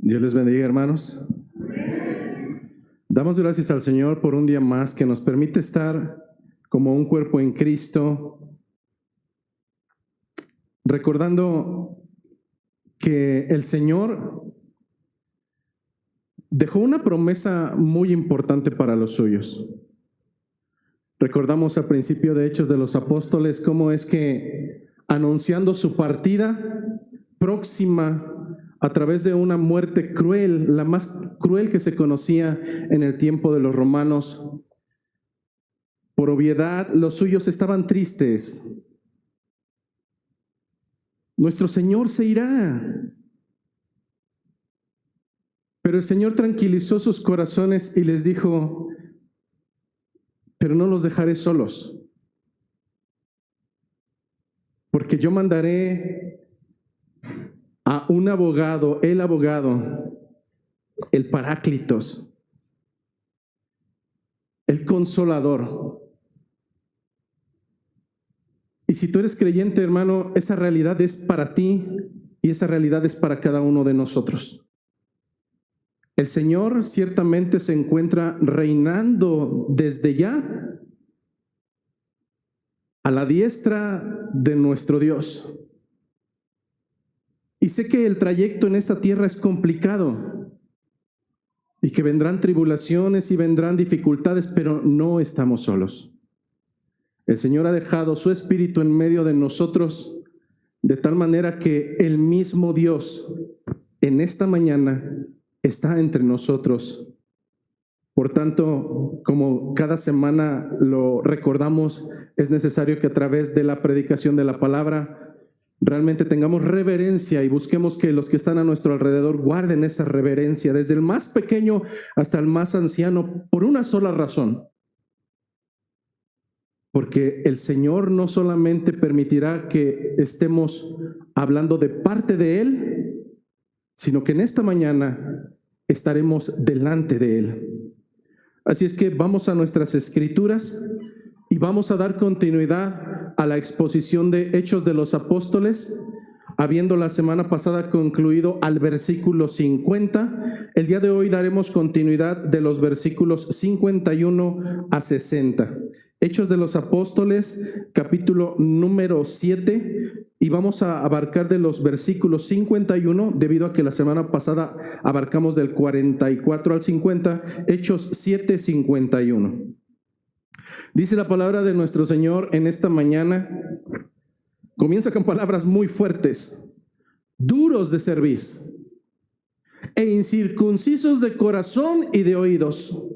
Dios les bendiga, hermanos. Damos gracias al Señor por un día más que nos permite estar como un cuerpo en Cristo, recordando que el Señor dejó una promesa muy importante para los suyos. Recordamos al principio de Hechos de los Apóstoles cómo es que anunciando su partida próxima a través de una muerte cruel, la más cruel que se conocía en el tiempo de los romanos, por obviedad los suyos estaban tristes. Nuestro Señor se irá. Pero el Señor tranquilizó sus corazones y les dijo: pero no los dejaré solos, porque yo mandaré a un abogado, el Paráclitos, el Consolador. Y si tú eres creyente, hermano, esa realidad es para ti y esa realidad es para cada uno de nosotros. El Señor ciertamente se encuentra reinando desde ya a la diestra de nuestro Dios. Y sé que el trayecto en esta tierra es complicado y que vendrán tribulaciones y vendrán dificultades, pero no estamos solos. El Señor ha dejado su Espíritu en medio de nosotros de tal manera que el mismo Dios en esta mañana está entre nosotros. Por tanto, como cada semana lo recordamos, es necesario que a través de la predicación de la palabra realmente tengamos reverencia y busquemos que los que están a nuestro alrededor guarden esa reverencia, desde el más pequeño hasta el más anciano, por una sola razón. Porque el Señor no solamente permitirá que estemos hablando de parte de Él, sino que en esta mañana estaremos delante de Él. Así es que vamos a nuestras escrituras y vamos a dar continuidad a la exposición de Hechos de los Apóstoles, habiendo la semana pasada concluido al versículo 50. El día de hoy daremos continuidad de los versículos 51 a 60. Hechos de los Apóstoles, capítulo número 7, y vamos a abarcar de los versículos 51, debido a que la semana pasada abarcamos del 44 al 50, Hechos 7, 51. Dice la palabra de nuestro Señor en esta mañana, comienza con palabras muy fuertes: duros de cerviz e incircuncisos de corazón y de oídos.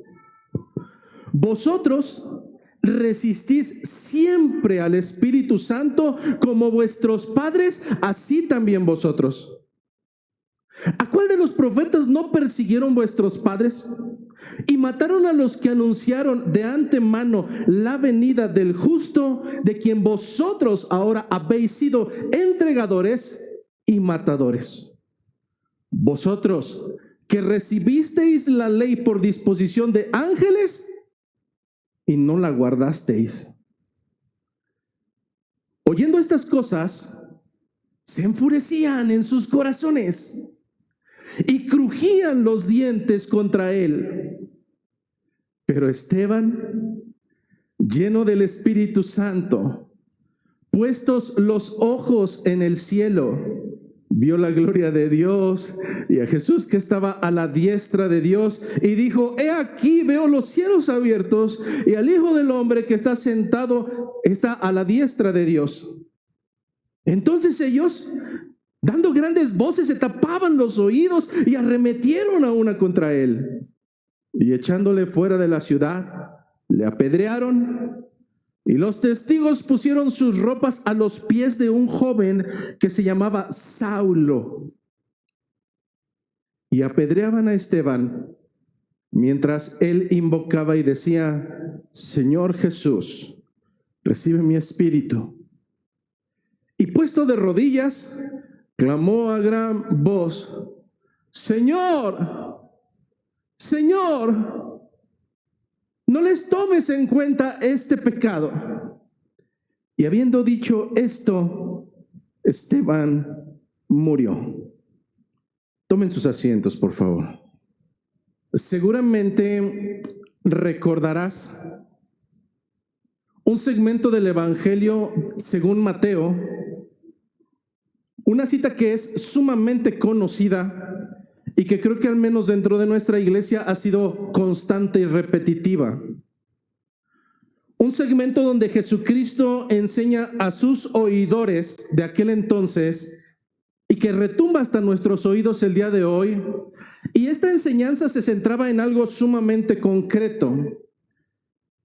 Vosotros resistís siempre al Espíritu Santo, como vuestros padres, así también vosotros. ¿A cuál de los profetas no persiguieron vuestros padres y mataron a los que anunciaron de antemano la venida del justo, de quien vosotros ahora habéis sido entregadores y matadores? Vosotros que recibisteis la ley por disposición de ángeles y no la guardasteis. Oyendo estas cosas, se enfurecían en sus corazones y crujían los dientes contra él. Pero Esteban, lleno del Espíritu Santo, puestos los ojos en el cielo, vio la gloria de Dios y a Jesús que estaba a la diestra de Dios, y dijo: he aquí, veo los cielos abiertos y al Hijo del Hombre que está sentado, está a la diestra de Dios. Entonces ellos, dando grandes voces, se tapaban los oídos y arremetieron a una contra él, y echándole fuera de la ciudad, le apedrearon. Y los testigos pusieron sus ropas a los pies de un joven que se llamaba Saulo, y apedreaban a Esteban mientras él invocaba y decía: Señor Jesús, recibe mi espíritu. Y puesto de rodillas, clamó a gran voz: Señor, Señor, no les tomes en cuenta este pecado. Y habiendo dicho esto, Esteban murió. Tomen sus asientos, por favor. Seguramente recordarás un segmento del Evangelio según Mateo, una cita que es sumamente conocida y que creo que al menos dentro de nuestra iglesia ha sido constante y repetitiva. Un segmento donde Jesucristo enseña a sus oidores de aquel entonces y que retumba hasta nuestros oídos el día de hoy. Y esta enseñanza se centraba en algo sumamente concreto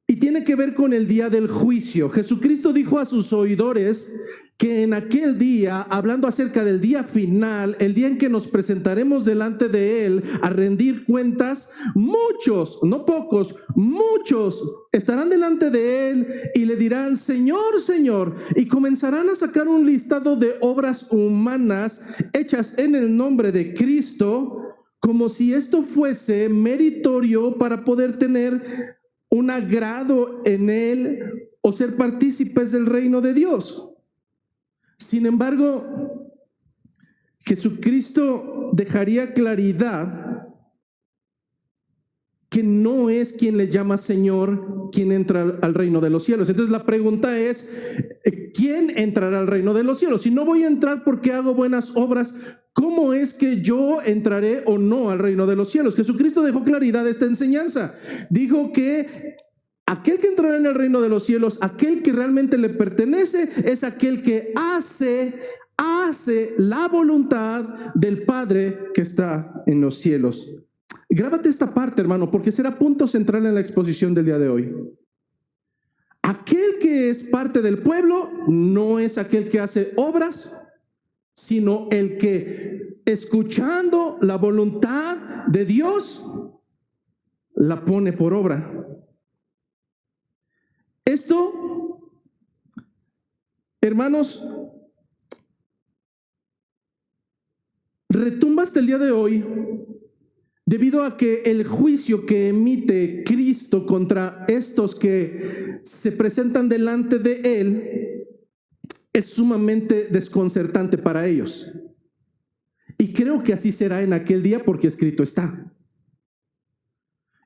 y tiene que ver con el día del juicio. Jesucristo dijo a sus oidores que en aquel día, hablando acerca del día final, el día en que nos presentaremos delante de Él a rendir cuentas, muchos, no pocos, muchos estarán delante de Él y le dirán: Señor, Señor, y comenzarán a sacar un listado de obras humanas hechas en el nombre de Cristo, como si esto fuese meritorio para poder tener un agrado en Él o ser partícipes del reino de Dios. Sin embargo, Jesucristo dejaría claridad que no es quien le llama Señor quien entra al reino de los cielos. Entonces la pregunta es, ¿quién entrará al reino de los cielos? Si no voy a entrar porque hago buenas obras, ¿cómo es que yo entraré o no al reino de los cielos? Jesucristo dejó claridad de esta enseñanza. Dijo que aquel que entrará en el reino de los cielos, aquel que realmente le pertenece, es aquel que hace la voluntad del Padre que está en los cielos. Grábate esta parte, hermano, porque será punto central en la exposición del día de hoy. Aquel que es parte del pueblo no es aquel que hace obras, sino el que, escuchando la voluntad de Dios, la pone por obra. Esto, hermanos, retumba hasta el día de hoy debido a que el juicio que emite Cristo contra estos que se presentan delante de Él es sumamente desconcertante para ellos. Y creo que así será en aquel día porque escrito está.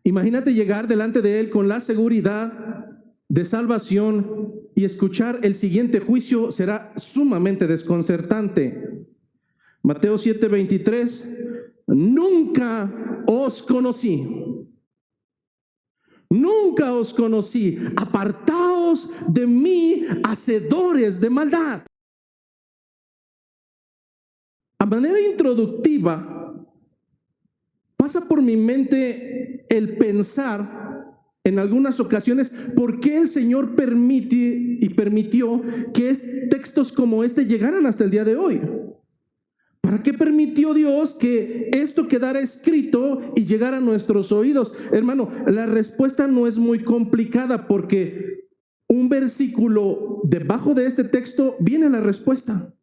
Imagínate llegar delante de Él con la seguridad de salvación y escuchar el siguiente juicio será sumamente desconcertante. Mateo 7:23, nunca os conocí, apartaos de mí, hacedores de maldad. A manera introductiva, pasa por mi mente el pensar en algunas ocasiones por qué el Señor permitió que textos como este llegaran hasta el día de hoy. ¿Para qué permitió Dios que esto quedara escrito y llegara a nuestros oídos? Hermano, la respuesta no es muy complicada porque un versículo debajo de este texto viene la respuesta.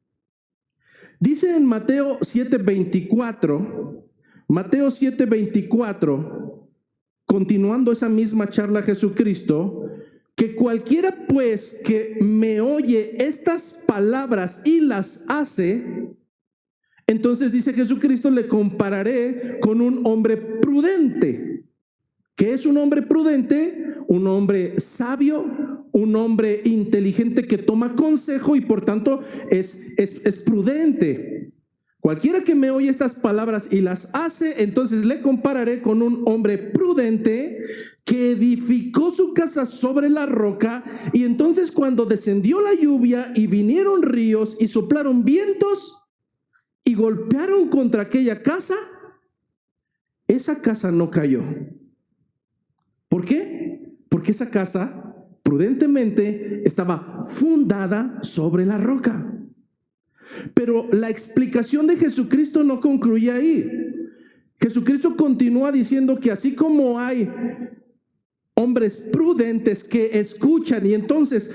Dice en Mateo 7:24, continuando esa misma charla Jesucristo, que cualquiera pues que me oye estas palabras y las hace, entonces dice Jesucristo, le compararé con un hombre prudente. ¿Qué es un hombre prudente? Un hombre sabio, un hombre inteligente que toma consejo y por tanto es prudente. Cualquiera que me oye estas palabras y las hace, entonces le compararé con un hombre prudente que edificó su casa sobre la roca, y entonces cuando descendió la lluvia y vinieron ríos y soplaron vientos y golpearon contra aquella casa, esa casa no cayó. ¿Por qué? Porque esa casa prudentemente estaba fundada sobre la roca. Pero la explicación de Jesucristo no concluye ahí. Jesucristo continúa diciendo que así como hay hombres prudentes que escuchan y entonces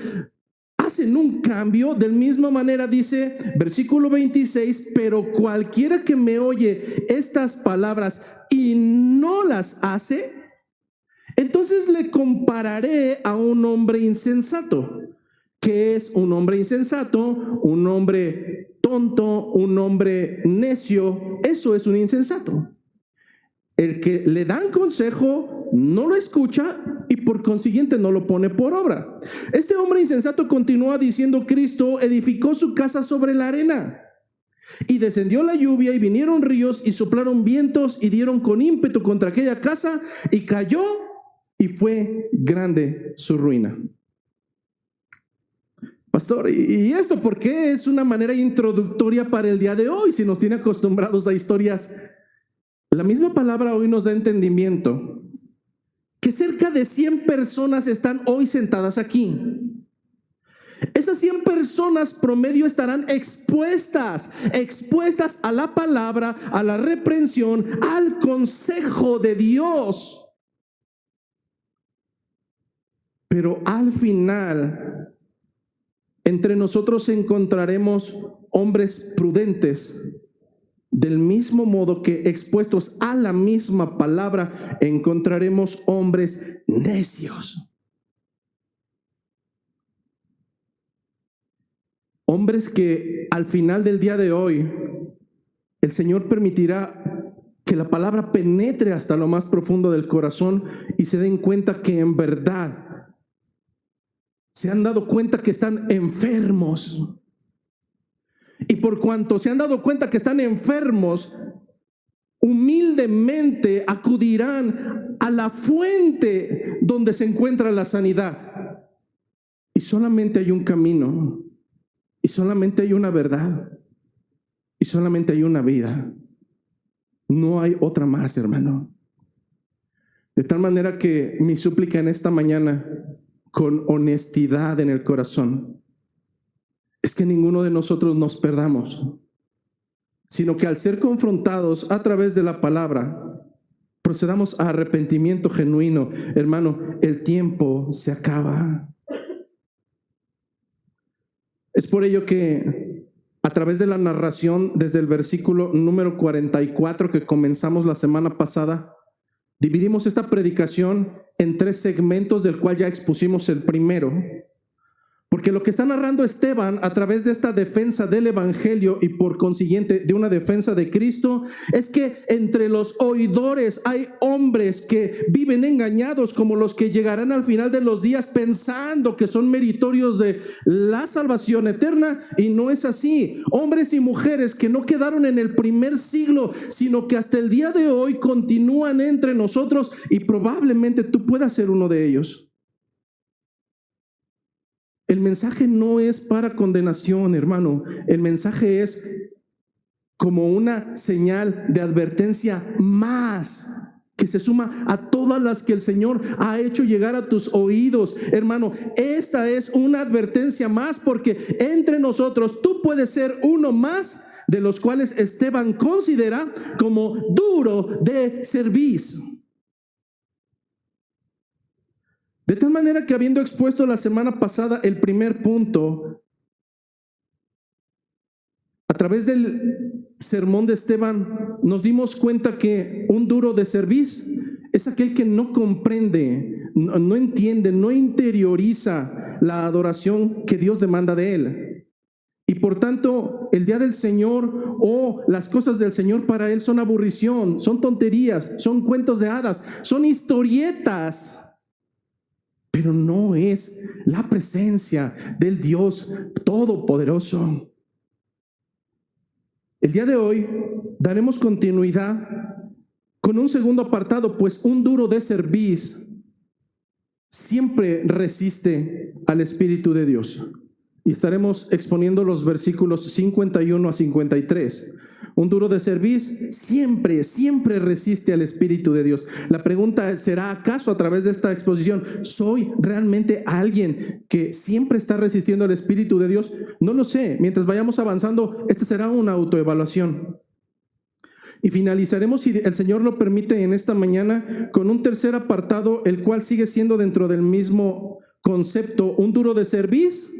hacen un cambio, de la misma manera dice, versículo 26, pero cualquiera que me oye estas palabras y no las hace, entonces le compararé a un hombre insensato. ¿Qué es un hombre insensato? Un hombre tonto, un hombre necio. Eso es un insensato. El que le dan consejo no lo escucha y por consiguiente no lo pone por obra. Este hombre insensato continúa diciendo: Cristo edificó su casa sobre la arena. Y descendió la lluvia y vinieron ríos y soplaron vientos y dieron con ímpetu contra aquella casa y cayó y fue grande su ruina. Pastor, ¿y esto por qué es una manera introductoria para el día de hoy si nos tiene acostumbrados a historias? La misma palabra hoy nos da entendimiento que cerca de 100 personas están hoy sentadas aquí. Esas 100 personas promedio estarán expuestas a la palabra, a la reprensión, al consejo de Dios. Pero al final, entre nosotros encontraremos hombres prudentes, del mismo modo que expuestos a la misma palabra encontraremos hombres necios. Hombres que al final del día de hoy el Señor permitirá que la palabra penetre hasta lo más profundo del corazón y se den cuenta que en verdad se han dado cuenta que están enfermos. Y por cuanto se han dado cuenta que están enfermos, humildemente acudirán a la fuente donde se encuentra la sanidad. Y solamente hay un camino, y solamente hay una verdad, y solamente hay una vida. No hay otra más, hermano. De tal manera que mi súplica en esta mañana, con honestidad en el corazón, es que ninguno de nosotros nos perdamos, sino que al ser confrontados a través de la palabra, procedamos a arrepentimiento genuino. Hermano, el tiempo se acaba. Es por ello que a través de la narración desde el versículo número 44 que comenzamos la semana pasada, dividimos esta predicación en 3 segmentos, del cual ya expusimos el primero. Porque lo que está narrando Esteban a través de esta defensa del evangelio y por consiguiente de una defensa de Cristo es que entre los oidores hay hombres que viven engañados, como los que llegarán al final de los días pensando que son meritorios de la salvación eterna, y no es así. Hombres y mujeres que no quedaron en el primer siglo, sino que hasta el día de hoy continúan entre nosotros, y probablemente tú puedas ser uno de ellos. El mensaje no es para condenación, hermano. El mensaje es como una señal de advertencia más, que se suma a todas las que el Señor ha hecho llegar a tus oídos. Hermano, esta es una advertencia más, porque entre nosotros tú puedes ser uno más de los cuales Esteban considera como duro de cerviz. De tal manera que, habiendo expuesto la semana pasada el primer punto, a través del sermón de Esteban nos dimos cuenta que un duro de cerviz es aquel que no comprende, no entiende, no interioriza la adoración que Dios demanda de él. Y por tanto, el día del Señor o las cosas del Señor para él son aburrición, son tonterías, son cuentos de hadas, son historietas. Pero no es la presencia del Dios Todopoderoso. El día de hoy daremos continuidad con un segundo apartado, pues un duro de cerviz siempre resiste al Espíritu de Dios. Y estaremos exponiendo los versículos 51 a 53. Un duro de cerviz siempre resiste al Espíritu de Dios. La pregunta será: ¿acaso a través de esta exposición soy realmente alguien que siempre está resistiendo al Espíritu de Dios? No lo sé. Mientras vayamos avanzando, esta será una autoevaluación. Y finalizaremos, si el Señor lo permite, en esta mañana con un tercer apartado, el cual sigue siendo dentro del mismo concepto. Un duro de cerviz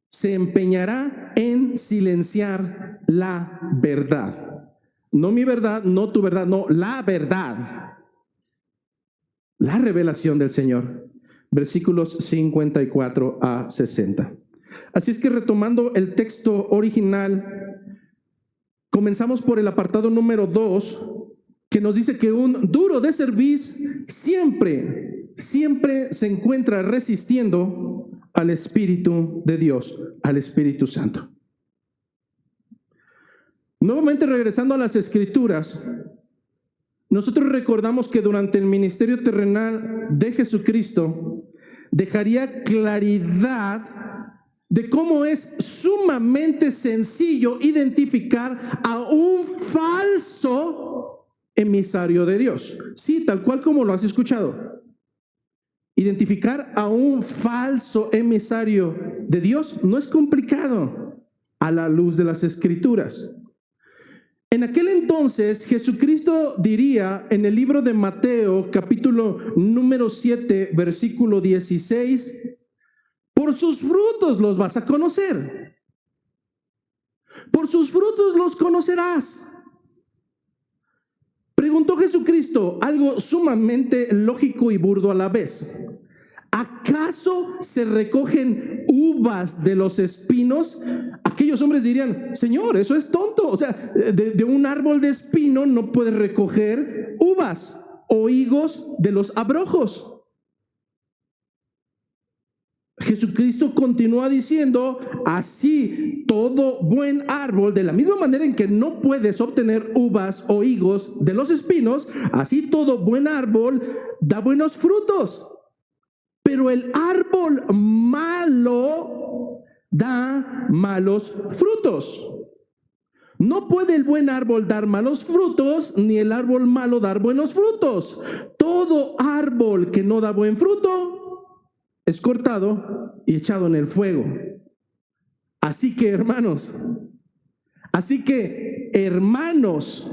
se empeñará en silenciar la verdad. No mi verdad, no tu verdad, no, la verdad. La revelación del Señor. Versículos 54 a 60. Así es que, retomando el texto original, comenzamos por el apartado número 2, que nos dice que un duro de cerviz siempre se encuentra resistiendo al Espíritu de Dios, al Espíritu Santo. Nuevamente regresando a las Escrituras, nosotros recordamos que durante el ministerio terrenal de Jesucristo dejaría claridad de cómo es sumamente sencillo identificar a un falso emisario de Dios. Sí, tal cual como lo has escuchado. Identificar a un falso emisario de Dios no es complicado a la luz de las Escrituras. En aquel entonces, Jesucristo diría en el libro de Mateo, capítulo número 7, versículo 16, por sus frutos los vas a conocer. Por sus frutos los conocerás. Preguntó Jesucristo algo sumamente lógico y burdo a la vez. ¿Acaso se recogen uvas de los espinos? Aquellos hombres dirían, Señor, eso es tonto. O sea, de un árbol de espino no puedes recoger uvas o higos de los abrojos. Jesucristo continúa diciendo, así todo buen árbol, de la misma manera en que no puedes obtener uvas o higos de los espinos, así todo buen árbol da buenos frutos. Pero el árbol malo da malos frutos. No puede el buen árbol dar malos frutos, ni el árbol malo dar buenos frutos. Todo árbol que no da buen fruto es cortado y echado en el fuego. Así que hermanos,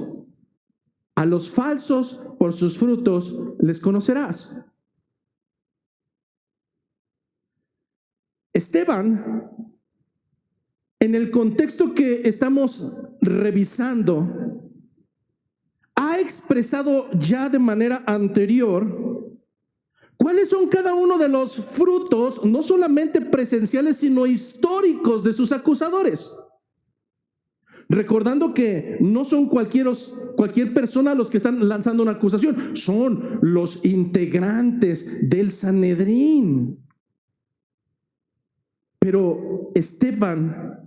a los falsos por sus frutos les conocerás. Esteban, en el contexto que estamos revisando, ha expresado ya de manera anterior cuáles son cada uno de los frutos, no solamente presenciales, sino históricos de sus acusadores. Recordando que no son cualquier persona los que están lanzando una acusación, son los integrantes del Sanedrín. Pero Esteban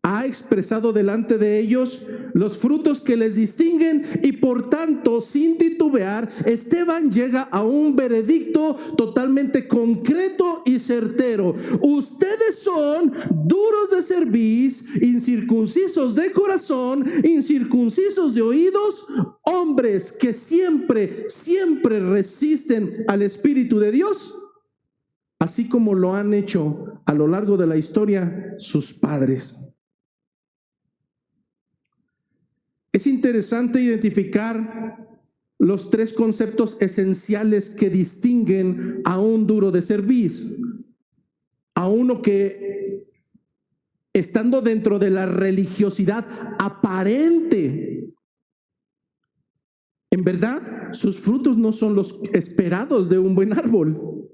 ha expresado delante de ellos los frutos que les distinguen y por tanto, sin titubear, Esteban llega a un veredicto totalmente concreto y certero. Ustedes son duros de cerviz, incircuncisos de corazón, incircuncisos de oídos, hombres que siempre resisten al Espíritu de Dios, así como lo han hecho a lo largo de la historia sus padres. Es interesante identificar los tres conceptos esenciales que distinguen a un duro de cerviz. A uno que, estando dentro de la religiosidad aparente, en verdad sus frutos no son los esperados de un buen árbol.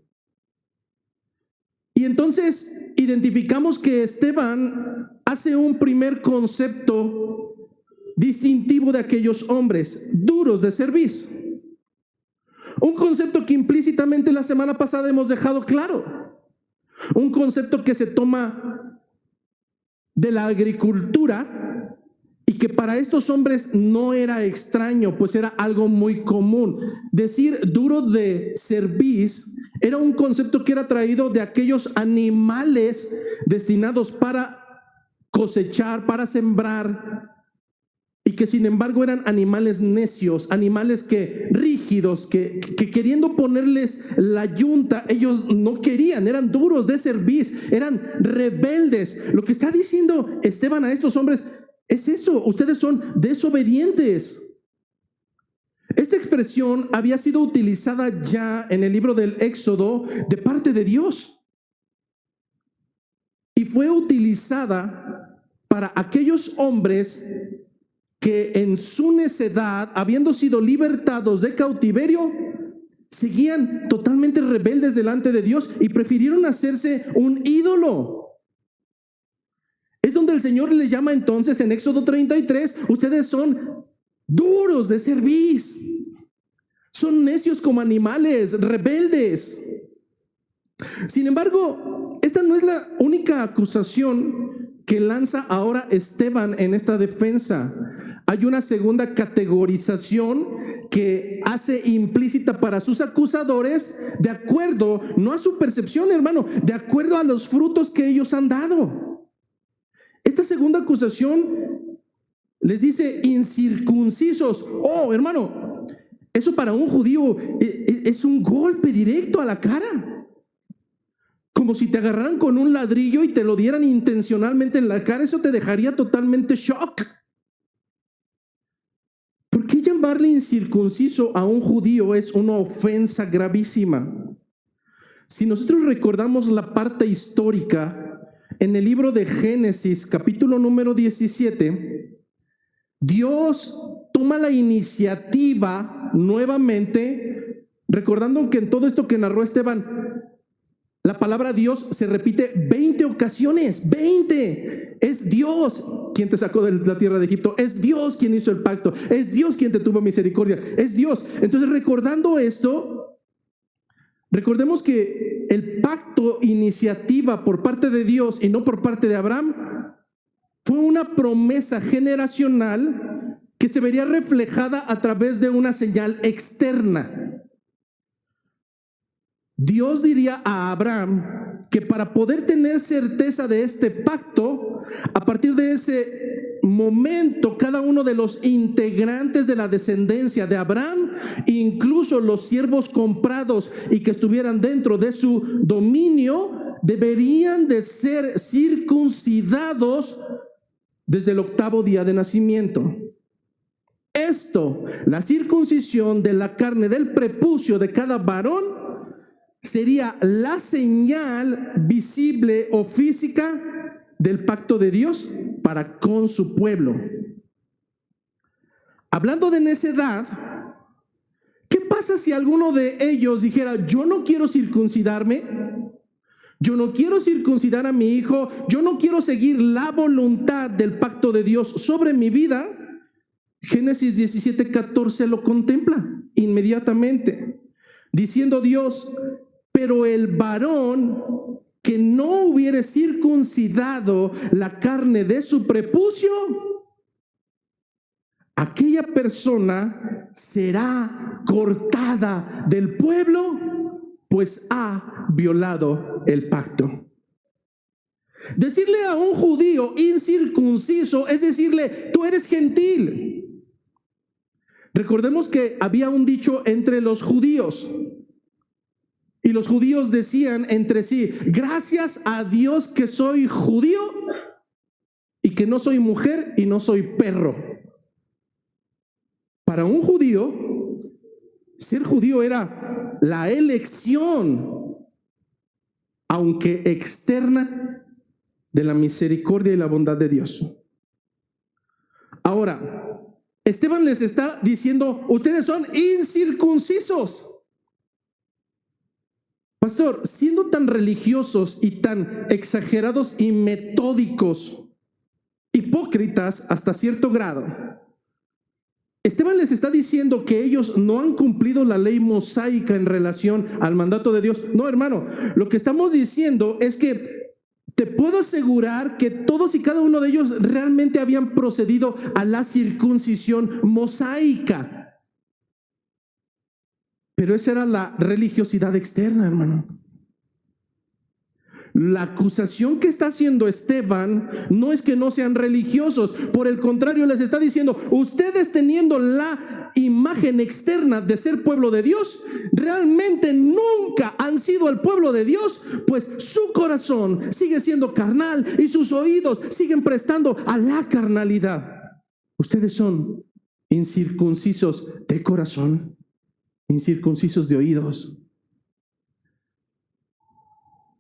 Y entonces identificamos que Esteban hace un primer concepto distintivo de aquellos hombres duros de cerviz. Un concepto que implícitamente la semana pasada hemos dejado claro. Un concepto que se toma de la agricultura y que para estos hombres no era extraño, pues era algo muy común. Decir duro de cerviz era un concepto que era traído de aquellos animales destinados para cosechar, para sembrar, y que sin embargo eran animales necios, animales rígidos, que queriendo ponerles la yunta, ellos no querían, eran duros de cerviz, eran rebeldes. Lo que está diciendo Esteban a estos hombres es eso: ustedes son desobedientes. Esta expresión había sido utilizada ya en el libro del Éxodo de parte de Dios, y fue utilizada para aquellos hombres que en su necedad, habiendo sido libertados de cautiverio, seguían totalmente rebeldes delante de Dios y prefirieron hacerse un ídolo. Es donde el Señor les llama entonces en Éxodo 33, ustedes son duros de cerviz, son necios como animales, rebeldes. Sin embargo, esta no es la única acusación que lanza ahora Esteban en esta defensa. Hay una segunda categorización que hace implícita para sus acusadores, de acuerdo, no a su percepción, hermano, de acuerdo a los frutos que ellos han dado. Esta segunda acusación les dice incircuncisos. Oh, hermano, eso para un judío es un golpe directo a la cara. Como si te agarraran con un ladrillo y te lo dieran intencionalmente en la cara. Eso te dejaría totalmente shock. ¿Por qué llamarle incircunciso a un judío es una ofensa gravísima? Si nosotros recordamos la parte histórica, en el libro de Génesis, capítulo número 17, Dios toma la iniciativa nuevamente, recordando que en todo esto que narró Esteban, la palabra Dios se repite 20 ocasiones, 20. Es Dios quien te sacó de la tierra de Egipto, es Dios quien hizo el pacto, es Dios quien te tuvo misericordia, es Dios. Entonces, recordando esto, recordemos que el pacto, iniciativa por parte de Dios y no por parte de Abraham, fue una promesa generacional que se vería reflejada a través de una señal externa. Dios diría a Abraham que para poder tener certeza de este pacto, a partir de ese momento, cada uno de los integrantes de la descendencia de Abraham, incluso los siervos comprados y que estuvieran dentro de su dominio, deberían de ser circuncidados desde el 8º día de nacimiento. Esto, la circuncisión de la carne del prepucio de cada varón, sería la señal visible o física del pacto de Dios para con su pueblo. Hablando de necedad, ¿qué pasa si alguno de ellos dijera: yo no quiero circuncidarme, yo no quiero circuncidar a mi hijo, yo no quiero seguir la voluntad del pacto de Dios sobre mi vida? Génesis 17:14 lo contempla inmediatamente, diciendo Dios: pero el varón que no hubiere circuncidado la carne de su prepucio, aquella persona será cortada del pueblo, pues ha violado el pacto. Decirle a un judío incircunciso es decirle: tú eres gentil. Recordemos que había un dicho entre los judíos. Y los judíos decían entre sí: gracias a Dios que soy judío y que no soy mujer y no soy perro. Para un judío, ser judío era la elección, aunque externa, de la misericordia y la bondad de Dios. Ahora, Esteban les está diciendo: ustedes son incircuncisos. Pastor, siendo tan religiosos y tan exagerados y metódicos, hipócritas hasta cierto grado, Esteban les está diciendo que ellos no han cumplido la ley mosaica en relación al mandato de Dios. No, hermano, lo que estamos diciendo es que te puedo asegurar que todos y cada uno de ellos realmente habían procedido a la circuncisión mosaica. Pero esa era la religiosidad externa, hermano. La acusación que está haciendo Esteban no es que no sean religiosos. Por el contrario, les está diciendo: ustedes, teniendo la imagen externa de ser pueblo de Dios, realmente nunca han sido el pueblo de Dios, pues su corazón sigue siendo carnal y sus oídos siguen prestando a la carnalidad. Ustedes son incircuncisos de corazón, incircuncisos de oídos.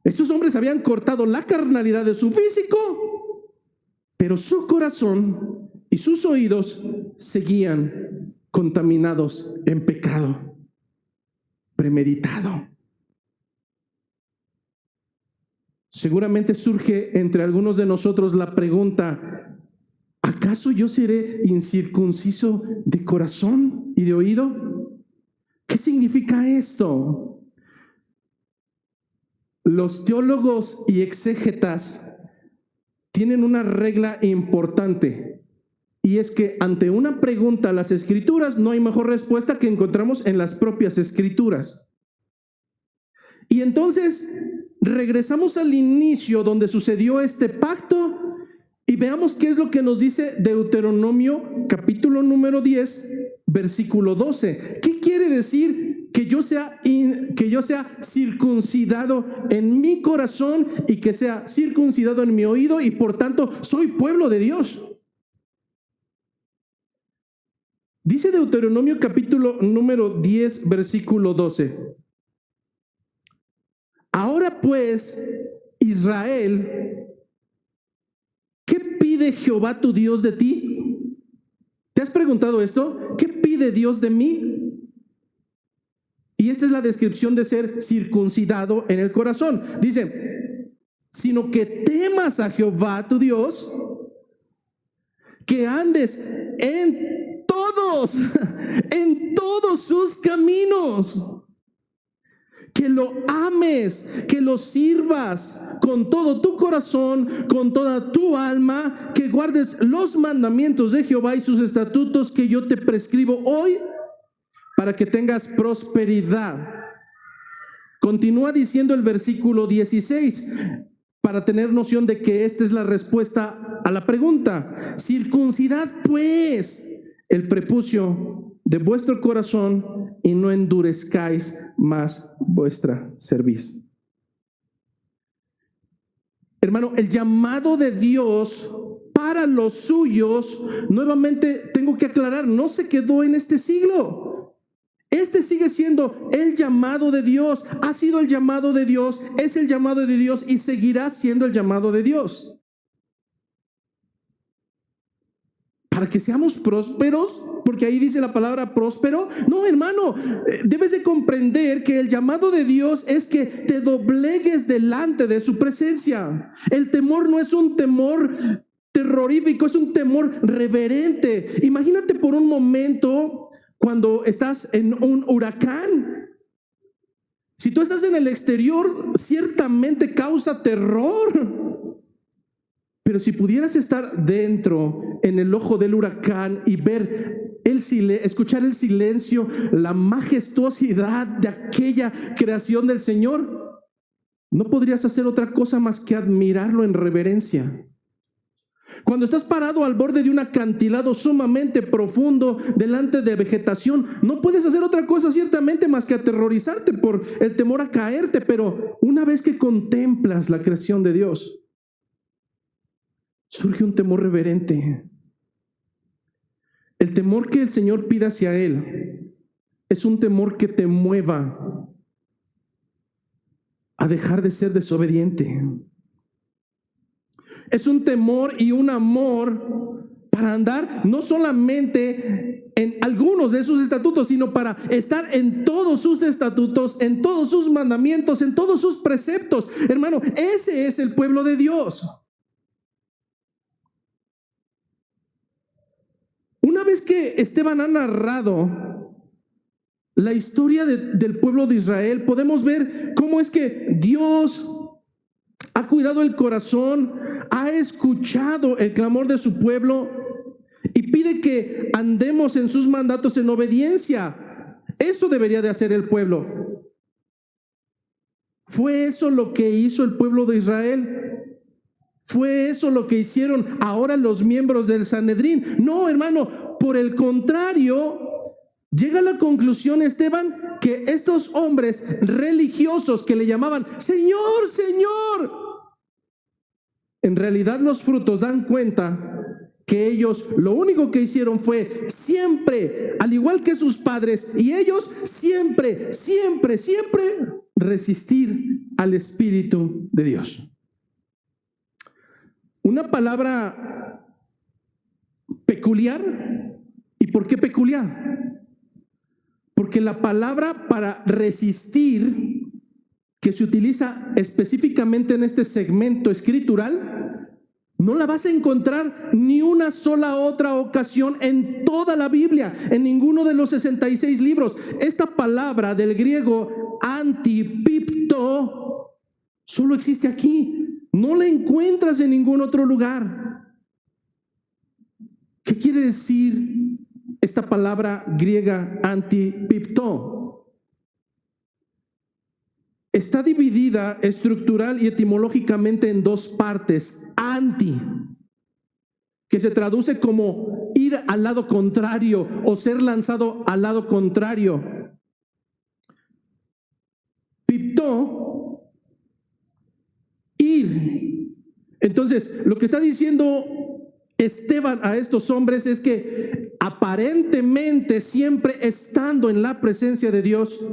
Estos hombres habían cortado la carnalidad de su físico, pero su corazón y sus oídos seguían contaminados en pecado premeditado. Seguramente surge entre algunos de nosotros la pregunta: ¿acaso yo seré incircunciso de corazón y de oído? ¿Qué significa esto? Los teólogos y exégetas tienen una regla importante, y es que ante una pregunta a las Escrituras no hay mejor respuesta que encontramos en las propias Escrituras. Y entonces regresamos al inicio donde sucedió este pacto y veamos qué es lo que nos dice Deuteronomio capítulo número 10, versículo 12. ¿Qué quiere decir que yo sea circuncidado en mi corazón y que sea circuncidado en mi oído y por tanto soy pueblo de Dios? Dice Deuteronomio capítulo número 10, versículo 12. Ahora pues, Israel, ¿qué pide Jehová tu Dios de ti? ¿Te has preguntado esto? ¿Qué pide Dios de mí? Y esta es la descripción de ser circuncidado en el corazón. Dice, sino que temas a Jehová tu Dios, que andes en todos sus caminos, que lo ames, que lo sirvas con todo tu corazón, con toda tu alma, que guardes los mandamientos de Jehová y sus estatutos que yo te prescribo hoy para que tengas prosperidad. Continúa diciendo el versículo 16 para tener noción de que esta es la respuesta a la pregunta. Circuncidad pues el prepucio de vuestro corazón y no endurezcáis más vuestra cerviz. Hermano, el llamado de Dios para los suyos, nuevamente tengo que aclarar, no se quedó en este siglo. Este sigue siendo el llamado de Dios, ha sido el llamado de Dios, es el llamado de Dios y seguirá siendo el llamado de Dios. Para que seamos prósperos, porque ahí dice la palabra próspero. No, hermano, debes de comprender que el llamado de Dios es que te doblegues delante de su presencia. El temor no es un temor terrorífico, es un temor reverente. Imagínate por un momento cuando estás en un huracán. Si tú estás en el exterior, ciertamente causa terror. Pero si pudieras estar dentro, en el ojo del huracán y ver escuchar el silencio, la majestuosidad de aquella creación del Señor, no podrías hacer otra cosa más que admirarlo en reverencia. Cuando estás parado al borde de un acantilado sumamente profundo delante de vegetación, no puedes hacer otra cosa ciertamente más que aterrorizarte por el temor a caerte, pero una vez que contemplas la creación de Dios, surge un temor reverente. El temor que el Señor pide hacia Él es un temor que te mueva a dejar de ser desobediente. Es un temor y un amor para andar no solamente en algunos de sus estatutos, sino para estar en todos sus estatutos, en todos sus mandamientos, en todos sus preceptos. Hermano, ese es el pueblo de Dios. Una vez que Esteban ha narrado la historia del pueblo de Israel, podemos ver cómo es que Dios ha cuidado el corazón, ha escuchado el clamor de su pueblo y pide que andemos en sus mandatos en obediencia. Eso debería de hacer el pueblo. ¿Fue eso lo que hizo el pueblo de Israel? ¿Fue eso lo que hicieron ahora los miembros del Sanedrín? No, hermano, por el contrario, llega a la conclusión Esteban que estos hombres religiosos que le llamaban Señor, Señor, en realidad los frutos dan cuenta que ellos lo único que hicieron fue siempre, al igual que sus padres y ellos, siempre resistir al Espíritu de Dios. Una palabra peculiar. ¿Y por qué peculiar? Porque la palabra para resistir, que se utiliza específicamente en este segmento escritural, no la vas a encontrar ni una sola otra ocasión en toda la Biblia, en ninguno de los 66 libros. Esta palabra del griego antipipto solo existe aquí. No la encuentras en ningún otro lugar. ¿Qué quiere decir esta palabra griega antipipto? Está dividida estructural y etimológicamente en dos partes. Anti, que se traduce como ir al lado contrario o ser lanzado al lado contrario. Pipto, ir. Entonces, lo que está diciendo Esteban a estos hombres es que aparentemente siempre estando en la presencia de Dios,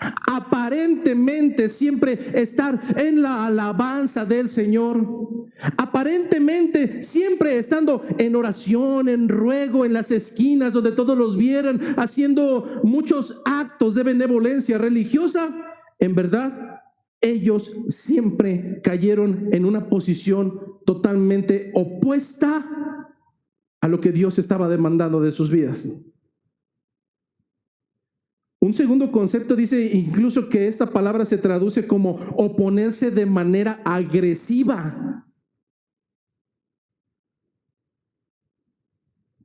aparentemente siempre estar en la alabanza del Señor, aparentemente siempre estando en oración, en ruego, en las esquinas donde todos los vieran, haciendo muchos actos de benevolencia religiosa, en verdad ellos siempre cayeron en una posición totalmente opuesta a lo que Dios estaba demandando de sus vidas. Un segundo concepto dice incluso que esta palabra se traduce como oponerse de manera agresiva.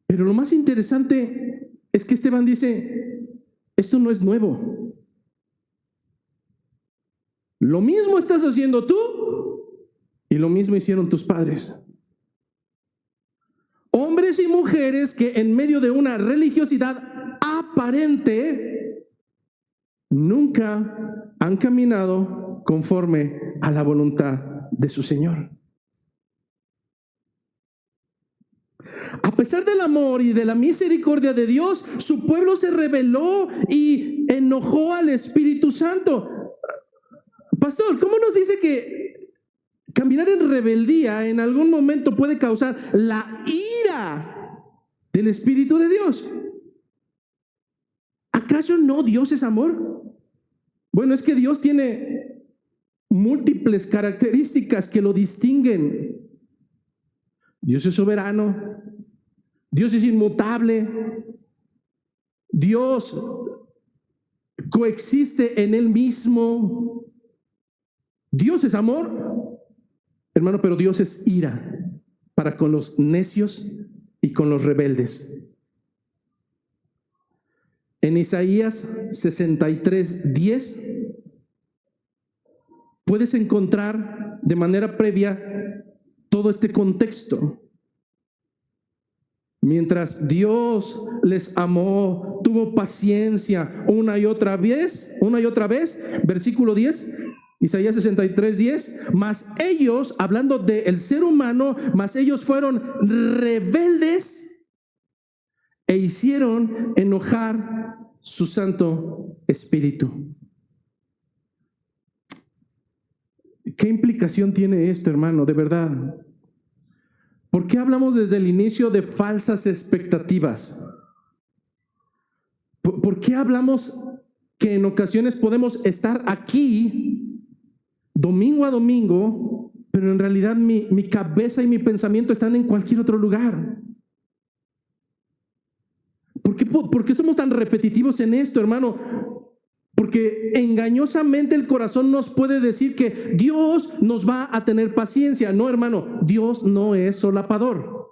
Pero lo más interesante es que Esteban dice, esto no es nuevo. Lo mismo estás haciendo tú y lo mismo hicieron tus padres. Hombres y mujeres que en medio de una religiosidad aparente nunca han caminado conforme a la voluntad de su Señor. A pesar del amor y de la misericordia de Dios, su pueblo se rebeló y enojó al Espíritu Santo. Pastor, ¿cómo nos dice que caminar en rebeldía en algún momento puede causar la ira del Espíritu de Dios? ¿Acaso no Dios es amor? Bueno, es que Dios tiene múltiples características que lo distinguen. Dios es soberano, Dios es inmutable, Dios coexiste en Él mismo. Dios es amor, hermano, pero Dios es ira para con los necios y con los rebeldes. En Isaías 63:10 puedes encontrar de manera previa todo este contexto. Mientras Dios les amó, tuvo paciencia una y otra vez, versículo 10, Isaías 63:10, mas ellos, hablando del ser humano, mas ellos fueron rebeldes e hicieron enojar su Santo Espíritu. ¿Qué implicación tiene esto, hermano? De verdad. ¿Por qué hablamos desde el inicio de falsas expectativas? ¿Por qué hablamos que en ocasiones podemos estar aquí domingo a domingo, pero en realidad mi cabeza y mi pensamiento están en cualquier otro lugar? ¿Por qué somos tan repetitivos en esto, hermano? Porque engañosamente el corazón nos puede decir que Dios nos va a tener paciencia. No, hermano, Dios no es solapador.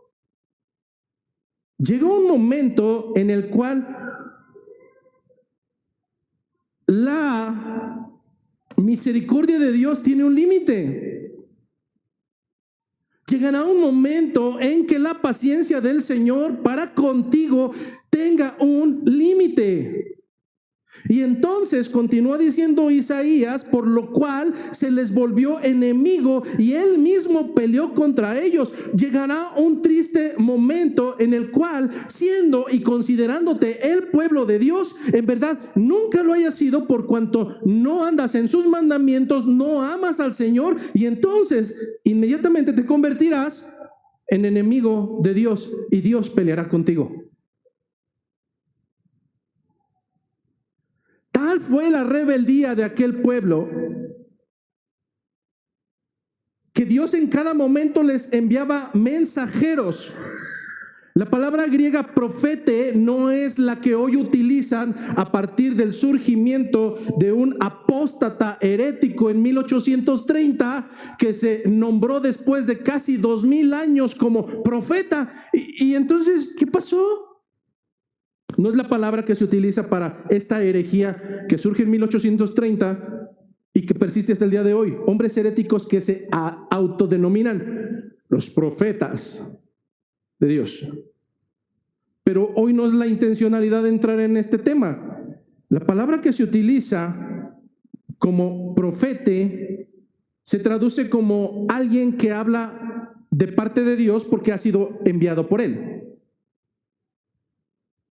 Llegó un momento en el cual la misericordia de Dios tiene un límite. Llegará un momento en que la paciencia del Señor para contigo tenga un límite. Y entonces continúa diciendo Isaías, por lo cual se les volvió enemigo y él mismo peleó contra ellos. Llegará un triste momento en el cual, siendo y considerándote el pueblo de Dios, en verdad nunca lo hayas sido, por cuanto no andas en sus mandamientos, no amas al Señor, y entonces inmediatamente te convertirás en enemigo de Dios y Dios peleará contigo. Tal fue la rebeldía de aquel pueblo que Dios en cada momento les enviaba mensajeros. La palabra griega profete no es la que hoy utilizan a partir del surgimiento de un apóstata herético en 1830 que se nombró después de casi 2000 años como profeta. Y entonces, ¿qué pasó? No es la palabra que se utiliza para esta herejía que surge en 1830 y que persiste hasta el día de hoy. Hombres heréticos que se autodenominan los profetas de Dios. Pero hoy no es la intencionalidad de entrar en este tema. La palabra que se utiliza como profete se traduce como alguien que habla de parte de Dios porque ha sido enviado por él.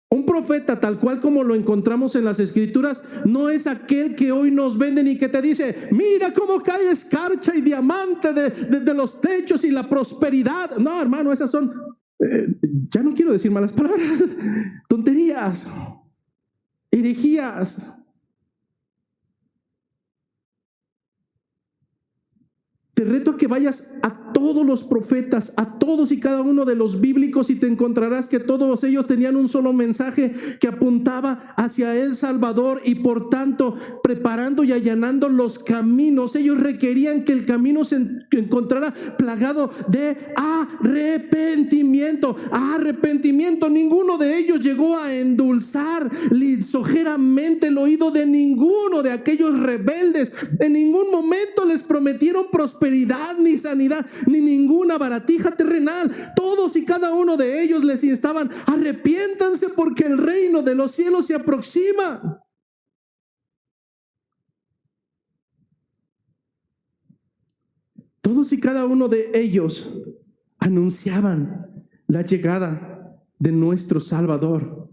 Un profeta, tal cual como lo encontramos en las Escrituras, no es aquel que hoy nos venden y que te dice: mira cómo cae escarcha y diamante de los techos y la prosperidad. No, hermano, esas son, ya no quiero decir malas palabras, tonterías, herejías. Te reto a que vayas a todos los profetas, a todos y cada uno de los bíblicos, y te encontrarás que todos ellos tenían un solo mensaje que apuntaba hacia el Salvador, y por tanto, preparando y allanando los caminos, ellos requerían que el camino se encontrara plagado de arrepentimiento. Arrepentimiento. Ninguno de ellos llegó a endulzar lisojeramente el oído de ninguno de aquellos rebeldes. En ningún momento les prometieron prosperidad, ni sanidad, ni ninguna baratija terrenal. Todos y cada uno de ellos les instaban: arrepiéntanse porque el reino de los cielos se aproxima. Todos y cada uno de ellos anunciaban la llegada de nuestro Salvador.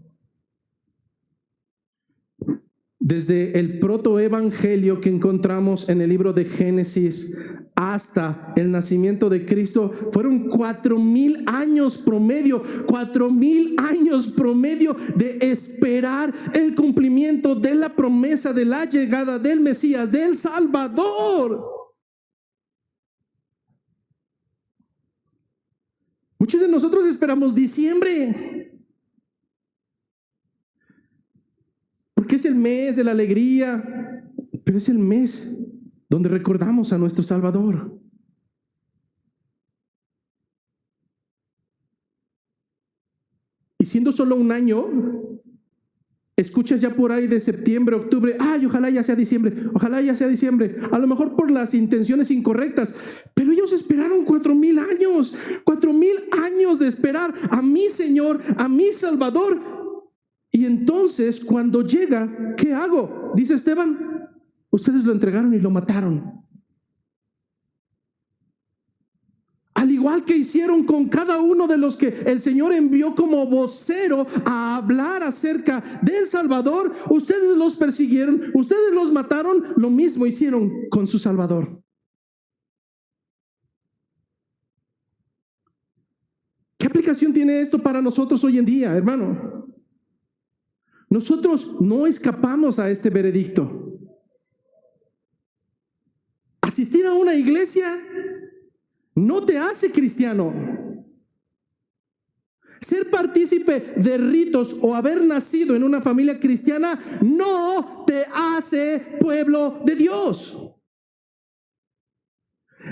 Desde el protoevangelio que encontramos en el libro de Génesis hasta el nacimiento de Cristo, fueron 4000 años promedio, 4000 años promedio de esperar el cumplimiento de la promesa de la llegada del Mesías, del Salvador. Muchos de nosotros esperamos diciembre, porque es el mes de la alegría, pero es el mes donde recordamos a nuestro Salvador. Y siendo solo un año, escuchas ya por ahí de septiembre, octubre: ay, ojalá ya sea diciembre, ojalá ya sea diciembre. A lo mejor por las intenciones incorrectas, pero ellos esperaron 4000 años, 4000 años de esperar a mi Señor, a mi Salvador. Y entonces, cuando llega, ¿qué hago? Dice Esteban: ustedes lo entregaron y lo mataron. Al igual que hicieron con cada uno de los que el Señor envió como vocero a hablar acerca del Salvador, ustedes los persiguieron, ustedes los mataron, lo mismo hicieron con su Salvador. ¿Qué aplicación tiene esto para nosotros hoy en día, hermano? Nosotros no escapamos a este veredicto. Asistir a una iglesia no te hace cristiano. Ser partícipe de ritos o haber nacido en una familia cristiana no te hace pueblo de Dios.